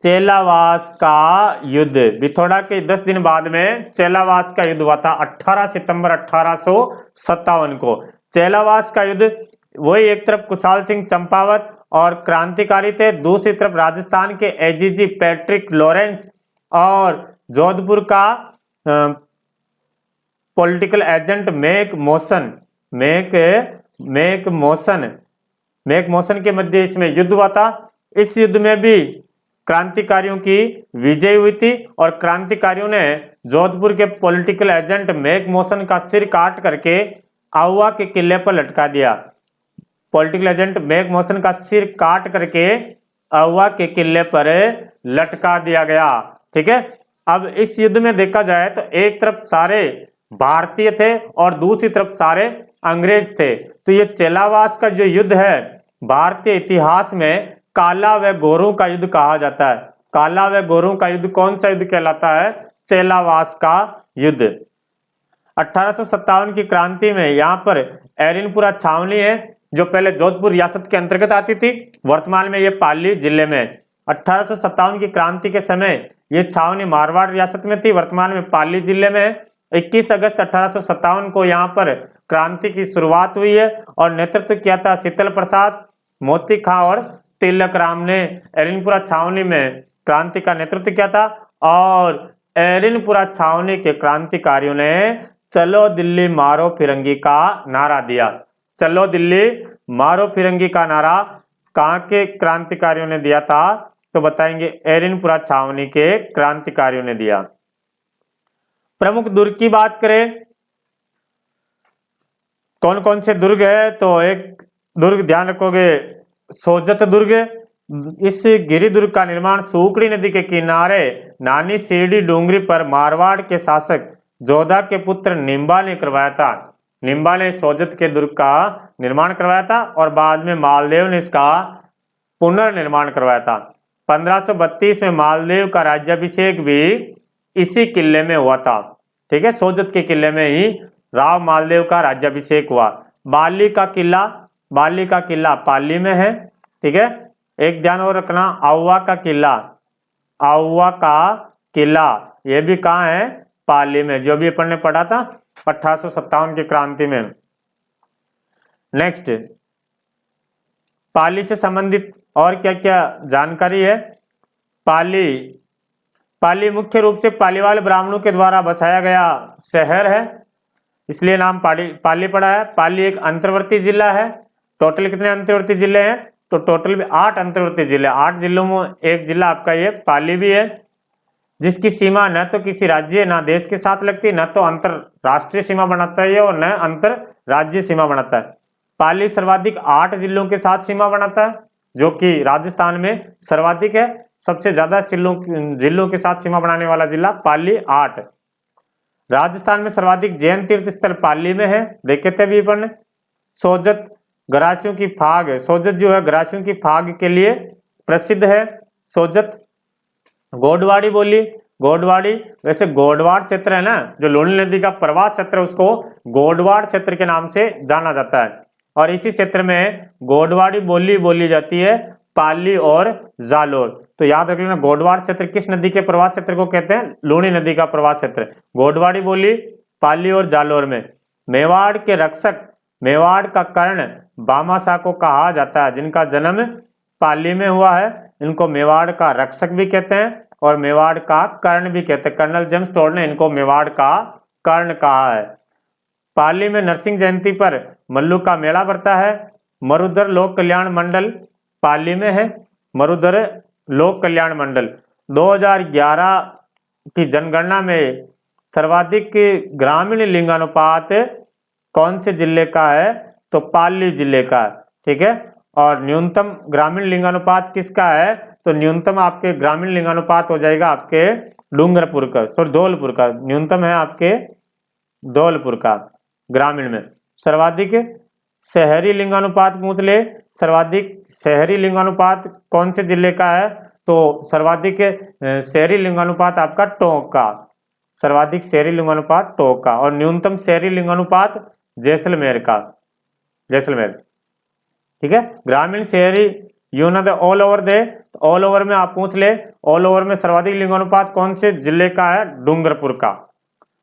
Speaker 1: चेलावास का युद्ध। बिथोड़ा के 10 दिन बाद में चेलावास का युद्ध हुआ था 18 सितंबर 1857 को। चेलावास का युद्ध वही, एक तरफ कुशाल सिंह चंपावत और क्रांतिकारी थे, दूसरी तरफ राजस्थान के एजीजी पैट्रिक लॉरेंस और जोधपुर का पॉलिटिकल एजेंट मेक मोशन के मध्य इसमें युद्ध हुआ था। इस युद्ध में भी क्रांतिकारियों की विजय हुई थी और क्रांतिकारियों ने जोधपुर के पॉलिटिकल एजेंट मेक मोशन का सिर काट करके आहुआ के किले पर लटका दिया। पॉलिटिकल एजेंट मेक मोशन का सिर काट करके आहुआ के किले पर लटका दिया गया। ठीक है, अब इस युद्ध में देखा जाए तो एक तरफ सारे भारतीय थे और दूसरी तरफ सारे अंग्रेज थे। तो ये चेलावास का जो युद्ध है भारतीय इतिहास में काला व गोरों का युद्ध कहा जाता है। काला व गोरों का युद्ध कौन सा युद्ध कहलाता है? चेलावास का युद्ध। 1857 की क्रांति में यहाँ पर एरिनपुरा छावनी है जो पहले जोधपुर रियासत के अंतर्गत आती थी, वर्तमान में ये पाली जिले में। 1857 की क्रांति के समय ये छावनी मारवाड़ रियासत में थी, वर्तमान में पाली जिले में है। 21 अगस्त 1857 को यहाँ पर क्रांति की शुरुआत हुई है और नेतृत्व किया था शीतल प्रसाद, मोती खां और तिलक राम ने एरिनपुरा छावनी में क्रांति का नेतृत्व किया था। और एरिनपुरा छावनी के क्रांतिकारियों ने चलो दिल्ली मारो फिरंगी का नारा दिया। चलो दिल्ली मारो फिरंगी का नारा कहाँ के क्रांतिकारियों ने दिया था? तो बताएंगे एरिनपुरा छावनी के क्रांतिकारियों ने दिया। प्रमुख दुर्ग की बात करें, कौन कौन से दुर्ग है? तो एक दुर्ग ध्यान रखोगे, सोजत दुर्ग। इस गिरी दुर्ग का निर्माण सूकड़ी नदी के किनारे नानी सीढ़ी डूंगरी पर मारवाड़ के शासक जोधा के पुत्र निम्बा ने करवाया था। निम्बा ने सोजत के दुर्ग का निर्माण करवाया था और बाद में मालदेव ने इसका पुनर्निर्माण करवाया था। 1532 में मालदेव का राज्याभिषेक भी इसी किले में हुआ था। ठीक है, सोजत के किले में ही राव मालदेव का राज्याभिषेक हुआ। बाली का किला पाली में है। ठीक है, एक ध्यान और रखना, आहुआ का किला ये भी कहाँ है? पाली में, जो भी अपन ने पढ़ा था 1857 की क्रांति में। नेक्स्ट, पाली से संबंधित और क्या क्या जानकारी है? पाली मुख्य रूप से पालीवाल ब्राह्मणों के द्वारा बसाया गया शहर है, इसलिए नाम पाली पड़ा है। पाली एक अंतर्वर्ती जिला है। टोटल कितने अंतर्वर्ती जिले हैं? तो टोटल भी 8 अंतर्वर्ती जिले। 8 जिलों में एक जिला आपका ये पाली भी है, जिसकी सीमा न तो किसी राज्य न देश के साथ लगती, न तो अंतरराष्ट्रीय सीमा बनाता है और न अंतर राज्य सीमा बनाता है। पाली सर्वाधिक 8 जिलों के साथ सीमा बनाता है, जो कि राजस्थान में सर्वाधिक है। सबसे ज्यादा जिलों के साथ सीमा बनाने वाला जिला पाली 8। राजस्थान में सर्वाधिक जैन तीर्थ स्थल पाली में है, देखे थे अभी अपन ने। सोजत गरासियों की फाग है, सोजत जो है गरासियों की फाग के लिए प्रसिद्ध है। सोजत। गोडवाड़ी बोली, गोडवाड़ी, वैसे गोडवाड़ क्षेत्र है ना, जो लूनी नदी का प्रवाह क्षेत्र उसको गोडवाड़ क्षेत्र के नाम से जाना जाता है। और इसी क्षेत्र में गोडवाड़ी बोली बोली जाती है, पाली और जालोर। तो याद रख लेना, गोडवाड़ क्षेत्र किस नदी के प्रवाह क्षेत्र को कहते हैं? लूनी नदी का प्रवाह क्षेत्र। गोडवाड़ी बोली पाली और जालोर में। मेवाड़ के रक्षक, मेवाड़ का कर्ण भामाशाह को कहा जाता है, जिनका जन्म पाली में हुआ है, इनको मेवाड़ का रक्षक भी कहते हैं और मेवाड़ का कर्ण भी कहते हैं। कर्नल जेम्स टोड ने इनको मेवाड़ का कर्ण कहा है। पाली में नरसिंह जयंती पर मल्लू का मेला बढ़ता है। मरुधर लोक कल्याण मंडल पाली में है, मरुधर लोक कल्याण मंडल। 2011 की जनगणना में सर्वाधिक ग्रामीण लिंगानुपात कौन से जिले का है? तो पाली जिले का, ठीक है। और न्यूनतम ग्रामीण लिंगानुपात किसका है? तो न्यूनतम आपके ग्रामीण लिंगानुपात हो जाएगा आपके डूंगरपुर का, सॉरी धौलपुर का, न्यूनतम है आपके धौलपुर का ग्रामीण में। सर्वाधिक शहरी लिंगानुपात पूछ ले, सर्वाधिक शहरी लिंगानुपात कौन से जिले का है? तो सर्वाधिक शहरी लिंगानुपात आपका टोंक का, सर्वाधिक शहरी लिंगानुपात टोंक का। और न्यूनतम शहरी लिंगानुपात जैसलमेर का, जैसलमेर, ठीक है। ग्रामीण शहरी यूं they all over they, all over में आप पूछ ले, ऑल ओवर में सर्वाधिक लिंगानुपात कौन से जिले का है? डूंगरपुर का।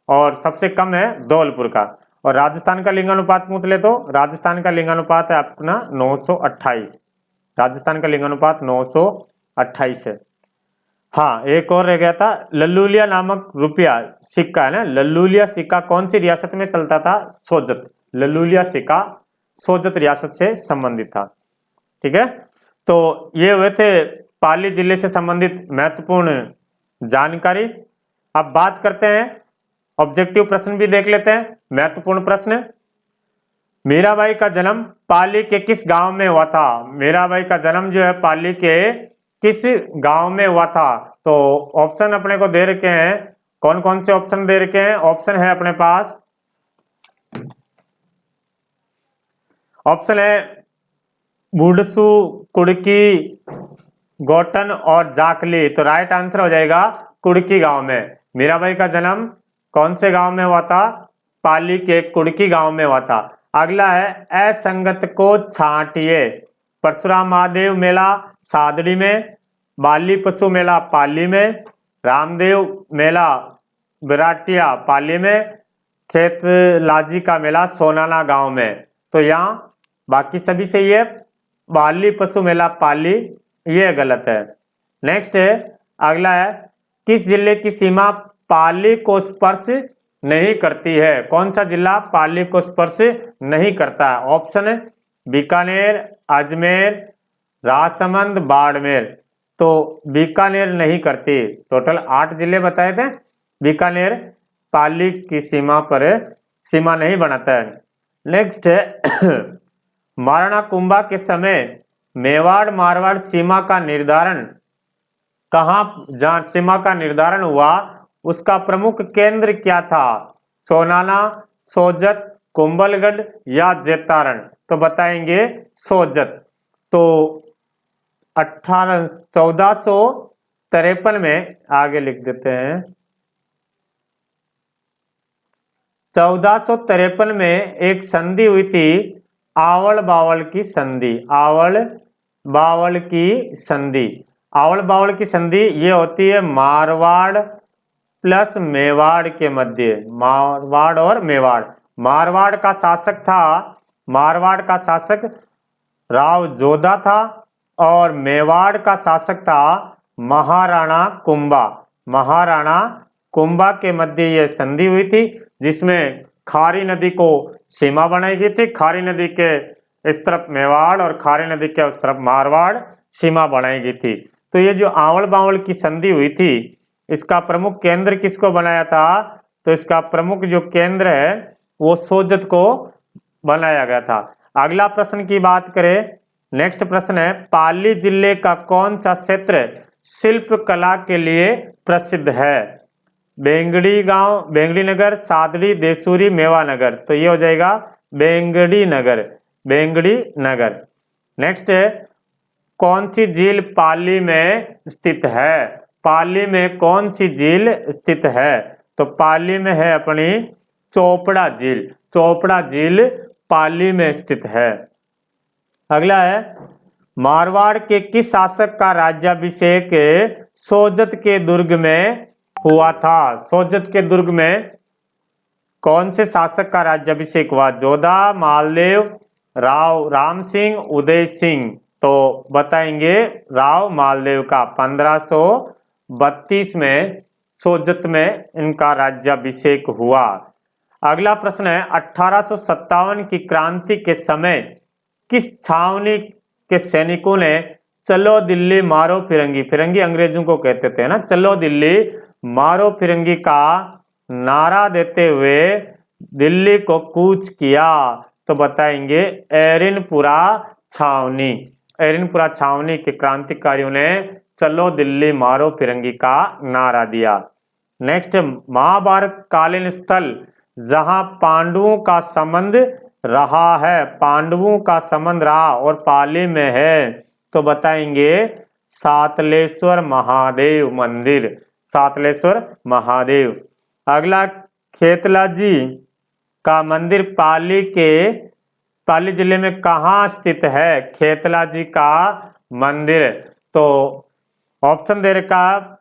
Speaker 1: और सबसे कम है धौलपुर का। और राजस्थान का लिंगानुपात पूछ ले तो राजस्थान का लिंगानुपात है अपना 928, राजस्थान का लिंगानुपात 928 है। हाँ, एक और रह गया था, लल्लूलिया नामक रुपया सिक्का है ना, लल्लूलिया सिक्का कौन सी रियासत में चलता था? सोजत। लल्लूलिया सिक्का सोजत रियासत से संबंधित था, ठीक है। तो ये हुए थे पाली जिले से संबंधित महत्वपूर्ण जानकारी। अब बात करते हैं, ऑब्जेक्टिव प्रश्न भी देख लेते हैं। महत्वपूर्ण प्रश्न, मीराबाई का जन्म पाली के किस गांव में हुआ था? मीराबाई का जन्म जो है पाली के किस गांव में हुआ था? तो ऑप्शन अपने को दे रखे हैं, कौन कौन से ऑप्शन दे रखे हैं? ऑप्शन है अपने पास, ऑप्शन है बुडसू, कुड़की, गोटन और जाखली। तो राइट आंसर हो जाएगा कुड़की गांव में। मीराबाई का जन्म कौन से गांव में हुआ था? पाली के कुड़की गांव में हुआ था। अगला है, असंगत को छांटिए। परशुराम महादेव मेला सादड़ी में, बाली पशु मेला पाली में, रामदेव मेला बिराटिया पाली में, खेतलाजी का मेला सोनाना गांव में। तो यहाँ बाकी सभी सही है, बाली पशु मेला पाली ये गलत है। नेक्स्ट है, अगला है, किस जिले की सीमा पाली को स्पर्श नहीं करती है? कौन सा जिला पाली को स्पर्श नहीं करता है? ऑप्शन है बीकानेर, अजमेर, राजसमंद, बाड़मेर। तो बीकानेर नहीं करती। टोटल 8 जिले बताए थे, बीकानेर पाली की सीमा पर सीमा नहीं बनाता है। नेक्स्ट है, महाराणा कुंभा के समय मेवाड़ मारवाड़ सीमा का निर्धारण कहाँ, जहां सीमा का निर्धारण हुआ उसका प्रमुख केंद्र क्या था? सोनाना, सोजत, कुंभलगढ़ या जेतारण? तो बताएंगे सोजत। तो 1453 में, आगे लिख देते हैं, 1453 में एक संधि हुई थी, आवल बावल की संधि। आवल बावल की संधि, आवल बावल की संधि ये होती है मारवाड़ प्लस मेवाड़ के मध्य, मारवाड़ और मेवाड़। मारवाड़ का शासक था, मारवाड़ का शासक राव जोधा था और मेवाड़ का शासक था महाराणा कुंभा। महाराणा कुंभा के मध्य यह संधि हुई थी, जिसमें खारी नदी को सीमा बनाई गई थी। खारी नदी के इस तरफ मेवाड़ और खारी नदी के उस तरफ मारवाड़ सीमा बनाई गई थी। तो ये जो आवल बावल की संधि हुई थी, इसका प्रमुख केंद्र किसको बनाया था? तो इसका प्रमुख जो केंद्र है वो सोजत को बनाया गया था। अगला प्रश्न की बात करें, नेक्स्ट प्रश्न है, पाली जिले का कौन सा क्षेत्र शिल्प कला के लिए प्रसिद्ध है? बेंगड़ी गांव, बेंगड़ी नगर, सादड़ी, देसूरी, मेवा नगर। तो ये हो जाएगा बेंगड़ी नगर, बेंगड़ी नगर। नेक्स्ट है, कौन सी झील पाली में स्थित है? पाली में कौन सी झील स्थित है? तो पाली में है अपनी चोपड़ा झील। चोपड़ा झील पाली में स्थित है। अगला है, मारवाड़ के किस शासक का राज्याभिषेक सोजत के दुर्ग में हुआ था? सोजत के दुर्ग में कौन से शासक का राज्याभिषेक हुआ? जोधा, मालदेव, राव राम सिंह, उदय सिंह। तो बताएंगे राव मालदेव का। 1532 में सोजत में इनका राज्याभिषेक हुआ। अगला प्रश्न है, 1857 की क्रांति के समय किस छावनी के सैनिकों ने चलो दिल्ली मारो फिरंगी, फिरंगी अंग्रेजों को कहते थे ना, चलो दिल्ली मारो फिरंगी का नारा देते हुए दिल्ली को कूच किया? तो बताएंगे एरिनपुरा छावनी। एरिनपुरा छावनी के क्रांतिकारियों ने चलो दिल्ली मारो फिरंगी का नारा दिया। नेक्स्ट, महाभारत कालीन स्थल जहां पांडवों का संबंध रहा है, पांडवों का संबंध रहा और पाली में है, तो बताएंगे सातलेश्वर महादेव मंदिर। सातलेश्वर महादेव। अगला, खेतला जी का मंदिर पाली जिले में कहाँ स्थित है? खेतला जी का मंदिर। तो ऑप्शन दे रखा,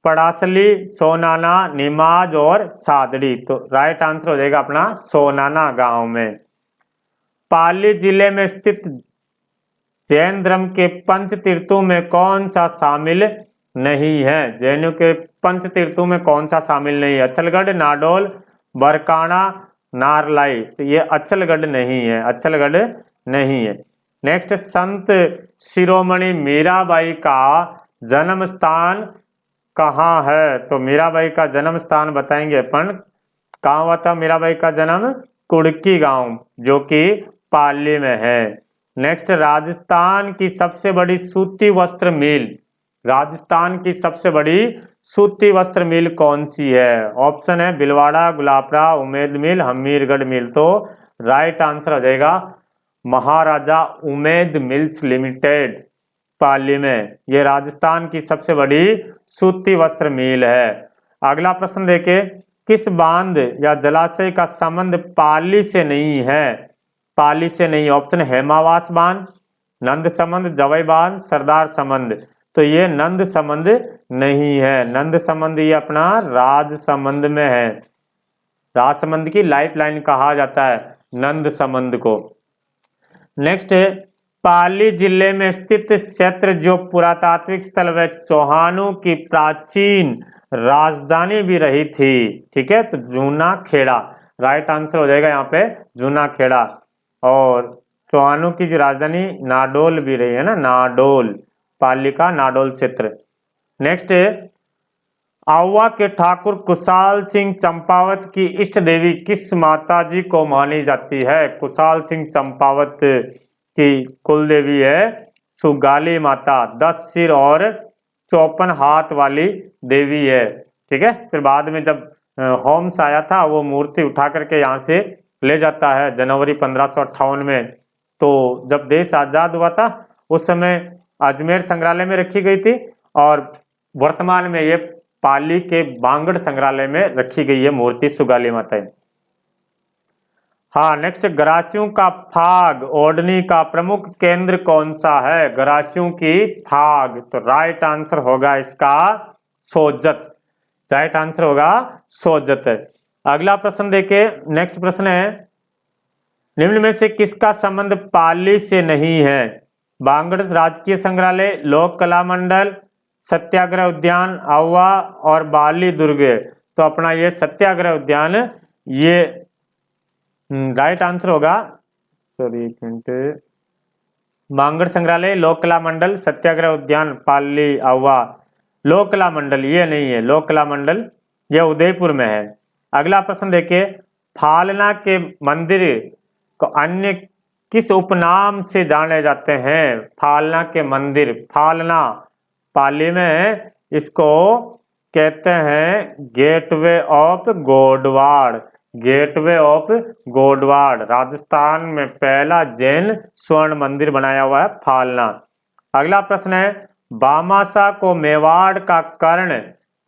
Speaker 1: पड़ासली, सोनाना, निमाज और सादड़ी। तो राइट आंसर हो जाएगा अपना सोनाना गांव में। पाली जिले में स्थित जैन धर्म के पंच तीर्थों में कौन सा शामिल नहीं है? जैनों के पंच तीर्थों में कौन सा शामिल नहीं है? अचलगढ़, नाडोल, बरकाना, नारलाई। तो ये अचलगढ़ नहीं है, अचलगढ़ नहीं है। नेक्स्ट, संत शिरोमणि मीराबाई का जन्म स्थान कहाँ है? तो मीराबाई का जन्म स्थान बताएंगे अपन। कहाँ हुआ था मीराबाई का जन्म? कुड़की गांव, जो कि पाली में है। नेक्स्ट, राजस्थान की सबसे बड़ी सूती वस्त्र मिल, राजस्थान की सबसे बड़ी सूती वस्त्र मिल कौन सी है? ऑप्शन है भिलवाड़ा, गुलाबरा, उमेद मिल, हमीरगढ़ मिल। तो राइट आंसर हो जाएगा महाराजा उमेद मिल्स लिमिटेड, पाली में। ये राजस्थान की सबसे बड़ी सूती वस्त्र मिल है। अगला प्रश्न देखे, किस बांध या जलाशय का संबंध पाली से नहीं है? पाली से नहीं। ऑप्शन हेमावास बांध, नंद संबंध, जवई बांध, सरदार संबंध। तो ये नंद संबंध नहीं है। नंद संबंध ये अपना राजसमंद में है। राजसमंद की लाइफलाइन कहा जाता है नंद संबंध को। नेक्स्ट, पाली जिले में स्थित क्षेत्र जो पुरातात्विक स्थल व चौहानों की प्राचीन राजधानी भी रही थी, ठीक है, तो जूना खेड़ा। राइट आंसर हो जाएगा यहाँ पे जूना खेड़ा। और चौहानों की जो राजधानी नाडोल भी रही है ना, नाडोल, पाली का नाडोल क्षेत्र। नेक्स्ट, आहुआ के ठाकुर कुशाल सिंह चंपावत की इष्ट देवी किस माता जी को मानी जाती है? कुशाल सिंह चंपावत की कुल देवी है सुगाली माता, 10 सिर और 54 हाथ वाली देवी है, ठीक है। फिर बाद में जब होम्स आया था, वो मूर्ति उठा करके यहाँ से ले जाता है जनवरी 1558 में। तो जब देश आजाद हुआ था उस समय अजमेर संग्रहालय में रखी गई थी और वर्तमान में ये पाली के बांगड़ संग्रहालय में रखी गई है मूर्ति सुगाली माता। हाँ, नेक्स्ट, गरासियों का फाग ओढ़नी का प्रमुख केंद्र कौन सा है? गरासियों की फाग। तो राइट आंसर होगा इसका सोजत। राइट आंसर होगा सोजत। अगला प्रश्न देखे। नेक्स्ट प्रश्न है, निम्न में से किसका संबंध पाली से नहीं है? बांगड़ राजकीय संग्रहालय, लोक कला मंडल, सत्याग्रह उद्यान, आहुआ और बाली दुर्ग। तो अपना ये सत्याग्रह उद्यान ये राइट आंसर होगा। सॉरी एक मिनट, बांगड़ संग्रहालय, लोक कला मंडल, सत्याग्रह उद्यान, पाली, आहुआ। लोक कला मंडल ये नहीं है, लोक कला मंडल ये उदयपुर में है। अगला प्रश्न देखिए, फालना के मंदिर को अन्य किस उपनाम से जाने जाते हैं? फालना के मंदिर, फालना पाली में इसको कहते हैं gateway of Godwar. Gateway of Godwar, Rajasthan में पहला जैन स्वर्ण मंदिर बनाया हुआ है फालना। अगला प्रश्न है, भामाशाह को मेवाड़ का कर्ण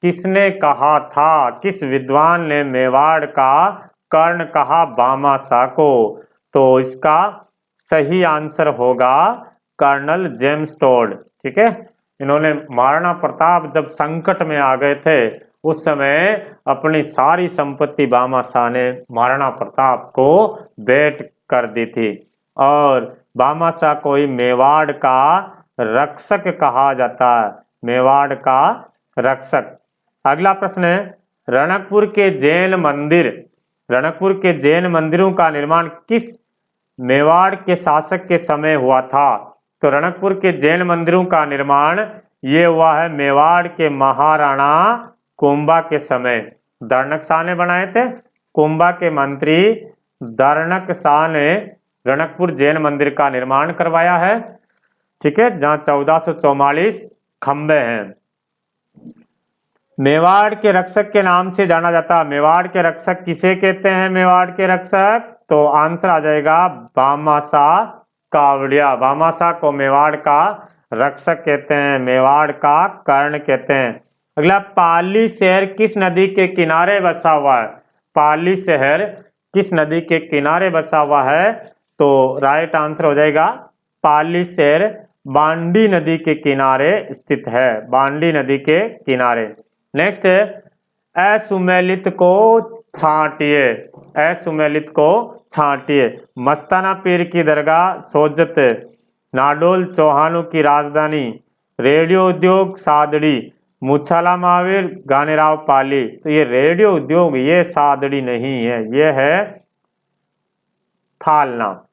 Speaker 1: किसने कहा था? किस विद्वान ने मेवाड़ का कर्ण कहा भामाशाह को? तो इसका सही आंसर होगा कर्नल जेम्स टोड। ठीक है, इन्होंने महाराणा प्रताप जब संकट में आ गए थे उस समय अपनी सारी संपत्ति भामाशाह ने महाराणा प्रताप को भेंट कर दी थी और भामाशाह को ही मेवाड़ का रक्षक कहा जाता है, मेवाड़ का रक्षक। अगला प्रश्न है, रणकपुर के जैन मंदिर, रणकपुर के जैन मंदिरों का निर्माण किस मेवाड़ के शासक के समय हुआ था? तो रणकपुर के जैन मंदिरों का निर्माण ये हुआ है मेवाड़ के महाराणा कुंभा के समय। दर्णक शाह ने बनाए थे, कुंभा के मंत्री दर्णक शाह ने रणकपुर जैन मंदिर का निर्माण करवाया है। ठीक है, जहां 1444 खंबे हैं। मेवाड़ के रक्षक के नाम से जाना जाता है, मेवाड़ के रक्षक किसे कहते हैं? मेवाड़ के रक्षक, तो आंसर आ जाएगा भामाशाह कावड़िया। भामाशाह को मेवाड़ का रक्षक कहते हैं, मेवाड़ का कर्ण कहते हैं। अगला, पाली शहर किस नदी के किनारे बसा हुआ है? पाली शहर किस नदी के किनारे बसा हुआ है? तो राइट आंसर हो जाएगा पाली शहर बांडी नदी के किनारे स्थित है, बांडी नदी के किनारे। नेक्स्ट है, असुमेलित को छांटिए, असुमेलित को छांटिए। मस्ताना पीर की दरगाह सोजत, नाडोल चौहानों की राजधानी, रेडियो उद्योग सादड़ी, मुछाला महावीर गानेराव पाली। तो ये रेडियो उद्योग ये सादड़ी नहीं है, ये है फालना।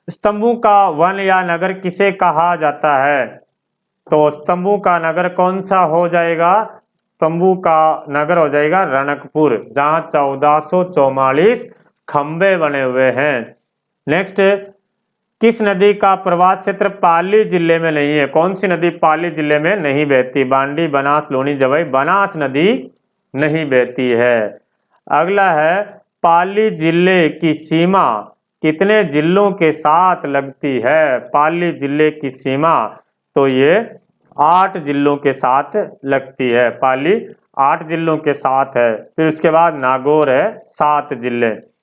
Speaker 1: स्तंभों का वन या नगर किसे कहा जाता है? तो स्तंभों का नगर कौन सा हो जाएगा? स्तंभों का नगर हो जाएगा रणकपुर, जहां 1444 खंबे बने हुए हैं। नेक्स्ट, किस नदी का प्रवाह क्षेत्र पाली जिले में नहीं है? कौन सी नदी पाली जिले में नहीं बहती? बांडी, बनास, लूनी, जवई, बनास नदी नहीं बहती है। अगला है, पाली जिले की सीमा कितने जिलों के साथ लगती है? पाली जिले की सीमा तो ये 8 जिलों के साथ लगती है, पाली 8 जिलों के साथ है। फिर उसके बाद नागौर है 7 जिले।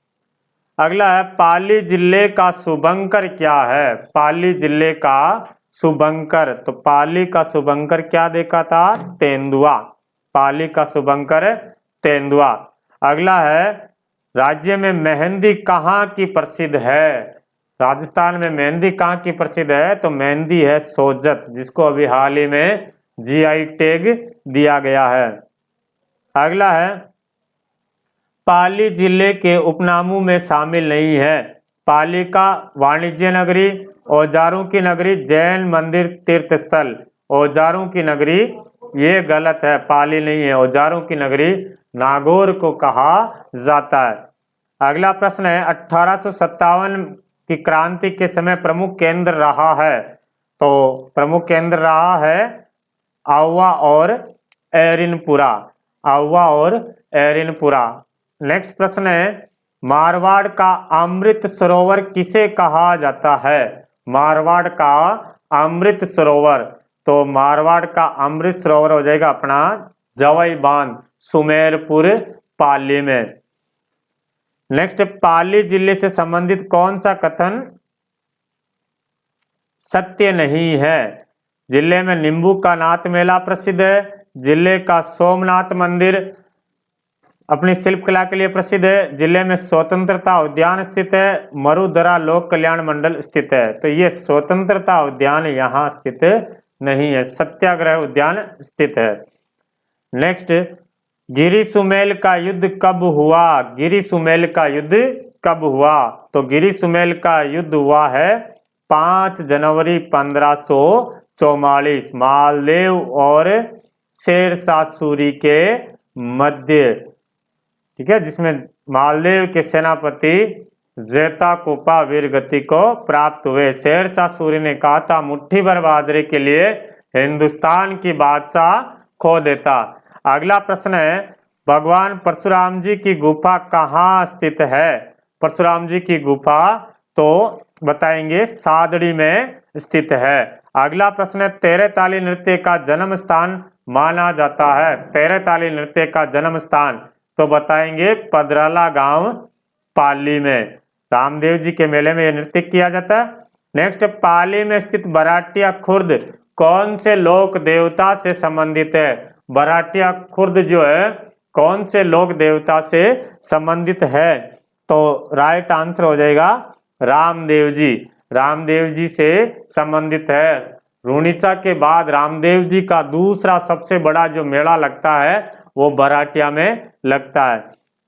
Speaker 1: अगला है, पाली जिले का शुभंकर क्या है? पाली जिले का शुभंकर, तो पाली का शुभंकर क्या देखा था? तेंदुआ, पाली का शुभंकर तेंदुआ। अगला है, राज्य में मेहंदी कहाँ की प्रसिद्ध है? राजस्थान में मेहंदी कहाँ की प्रसिद्ध है? तो मेहंदी है सोजत, जिसको अभी हाल ही में जीआई टैग दिया गया है। अगला है, पाली जिले के उपनामों में शामिल नहीं है। पाली का वाणिज्य नगरी, औजारों की नगरी, जैन मंदिर, तीर्थ स्थल। औजारों की नगरी ये गलत है, पाली नहीं है, औजारों की नगरी नागौर को कहा जाता है। अगला प्रश्न है, 1857 की क्रांति के समय प्रमुख केंद्र रहा है? तो प्रमुख केंद्र रहा है आउवा और एरिनपुरा, आउवा और एरिनपुरा। नेक्स्ट प्रश्न है, मारवाड़ का अमृत सरोवर किसे कहा जाता है? मारवाड़ का अमृत सरोवर, तो मारवाड़ का अमृत सरोवर हो जाएगा अपना जवई बांध, सुमेरपुर पाली में। नेक्स्ट, पाली जिले से संबंधित कौन सा कथन सत्य नहीं है? जिले में नींबू का नाथ मेला प्रसिद्ध है, जिले का सोमनाथ मंदिर अपनी शिल्पकला के लिए प्रसिद्ध है, जिले में स्वतंत्रता उद्यान स्थित है, मरुधरा लोक कल्याण मंडल स्थित है। तो ये स्वतंत्रता उद्यान यहाँ स्थित नहीं है, सत्याग्रह उद्यान स्थित है। नेक्स्ट, गिरी सुमेल का युद्ध कब हुआ? गिरी सुमेल का युद्ध कब हुआ? तो गिरी सुमेल का युद्ध हुआ है 5 जनवरी 1544 मालदेव और शेरशाह सूरी के मध्य। ठीक है, जिसमें मालदेव के सेनापति जेता कोपा वीरगति को प्राप्त हुए। शेरशाह सूरी ने कहा था मुट्ठी भर बाजरे के लिए हिंदुस्तान की बादशाह खो देता। अगला प्रश्न है, भगवान परशुराम जी की गुफा कहाँ स्थित है? परशुराम जी की गुफा तो बताएंगे सादड़ी में स्थित है। अगला प्रश्न है, तेरहताली नृत्य का जन्म स्थान माना जाता है। तेरहताली नृत्य का जन्म स्थान तो बताएंगे पदराला गांव पाली में। रामदेव जी के मेले में यह नृत्य किया जाता है। नेक्स्ट, पाली में स्थित बराटिया खुर्द कौन से लोक देवता से संबंधित है? बराटिया खुर्द जो है कौन से लोक देवता से संबंधित है? तो राइट आंसर हो जाएगा रामदेव जी। रामदेव जी से संबंधित है। रूणीचा के बाद रामदेव जी का दूसरा सबसे बड़ा जो मेला लगता है वो बराटिया में लगता है।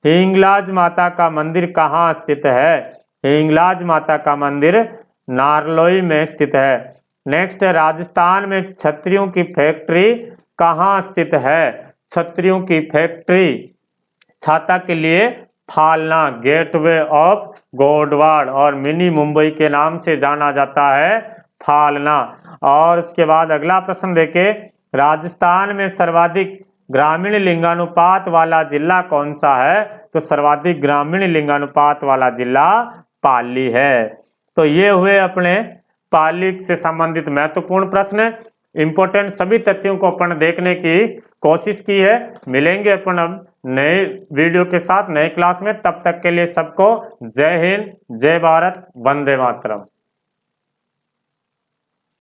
Speaker 1: हिंगलाज माता का मंदिर कहाँ स्थित है? हिंगलाज माता का मंदिर नारलोई में स्थित है। नेक्स्ट, राजस्थान में छतरियों की फैक्ट्री कहाँ स्थित है? छतरियों की फैक्ट्री छाता के लिए फालना, गेटवे ऑफ गोडवाड़ और मिनी मुंबई के नाम से जाना जाता है फालना। और उसके बाद अगला प्रश्न देखे, राजस्थान में सर्वाधिक ग्रामीण लिंगानुपात वाला जिला कौन सा है? तो सर्वाधिक ग्रामीण लिंगानुपात वाला जिला पाली है। तो ये हुए अपने पाली से संबंधित महत्वपूर्ण प्रश्न। इंपोर्टेंट सभी तथ्यों को अपन देखने की कोशिश की है। मिलेंगे अपन अब नए वीडियो के साथ नए क्लास में। तब तक के लिए सबको जय हिंद, जय भारत, वंदे मातरम।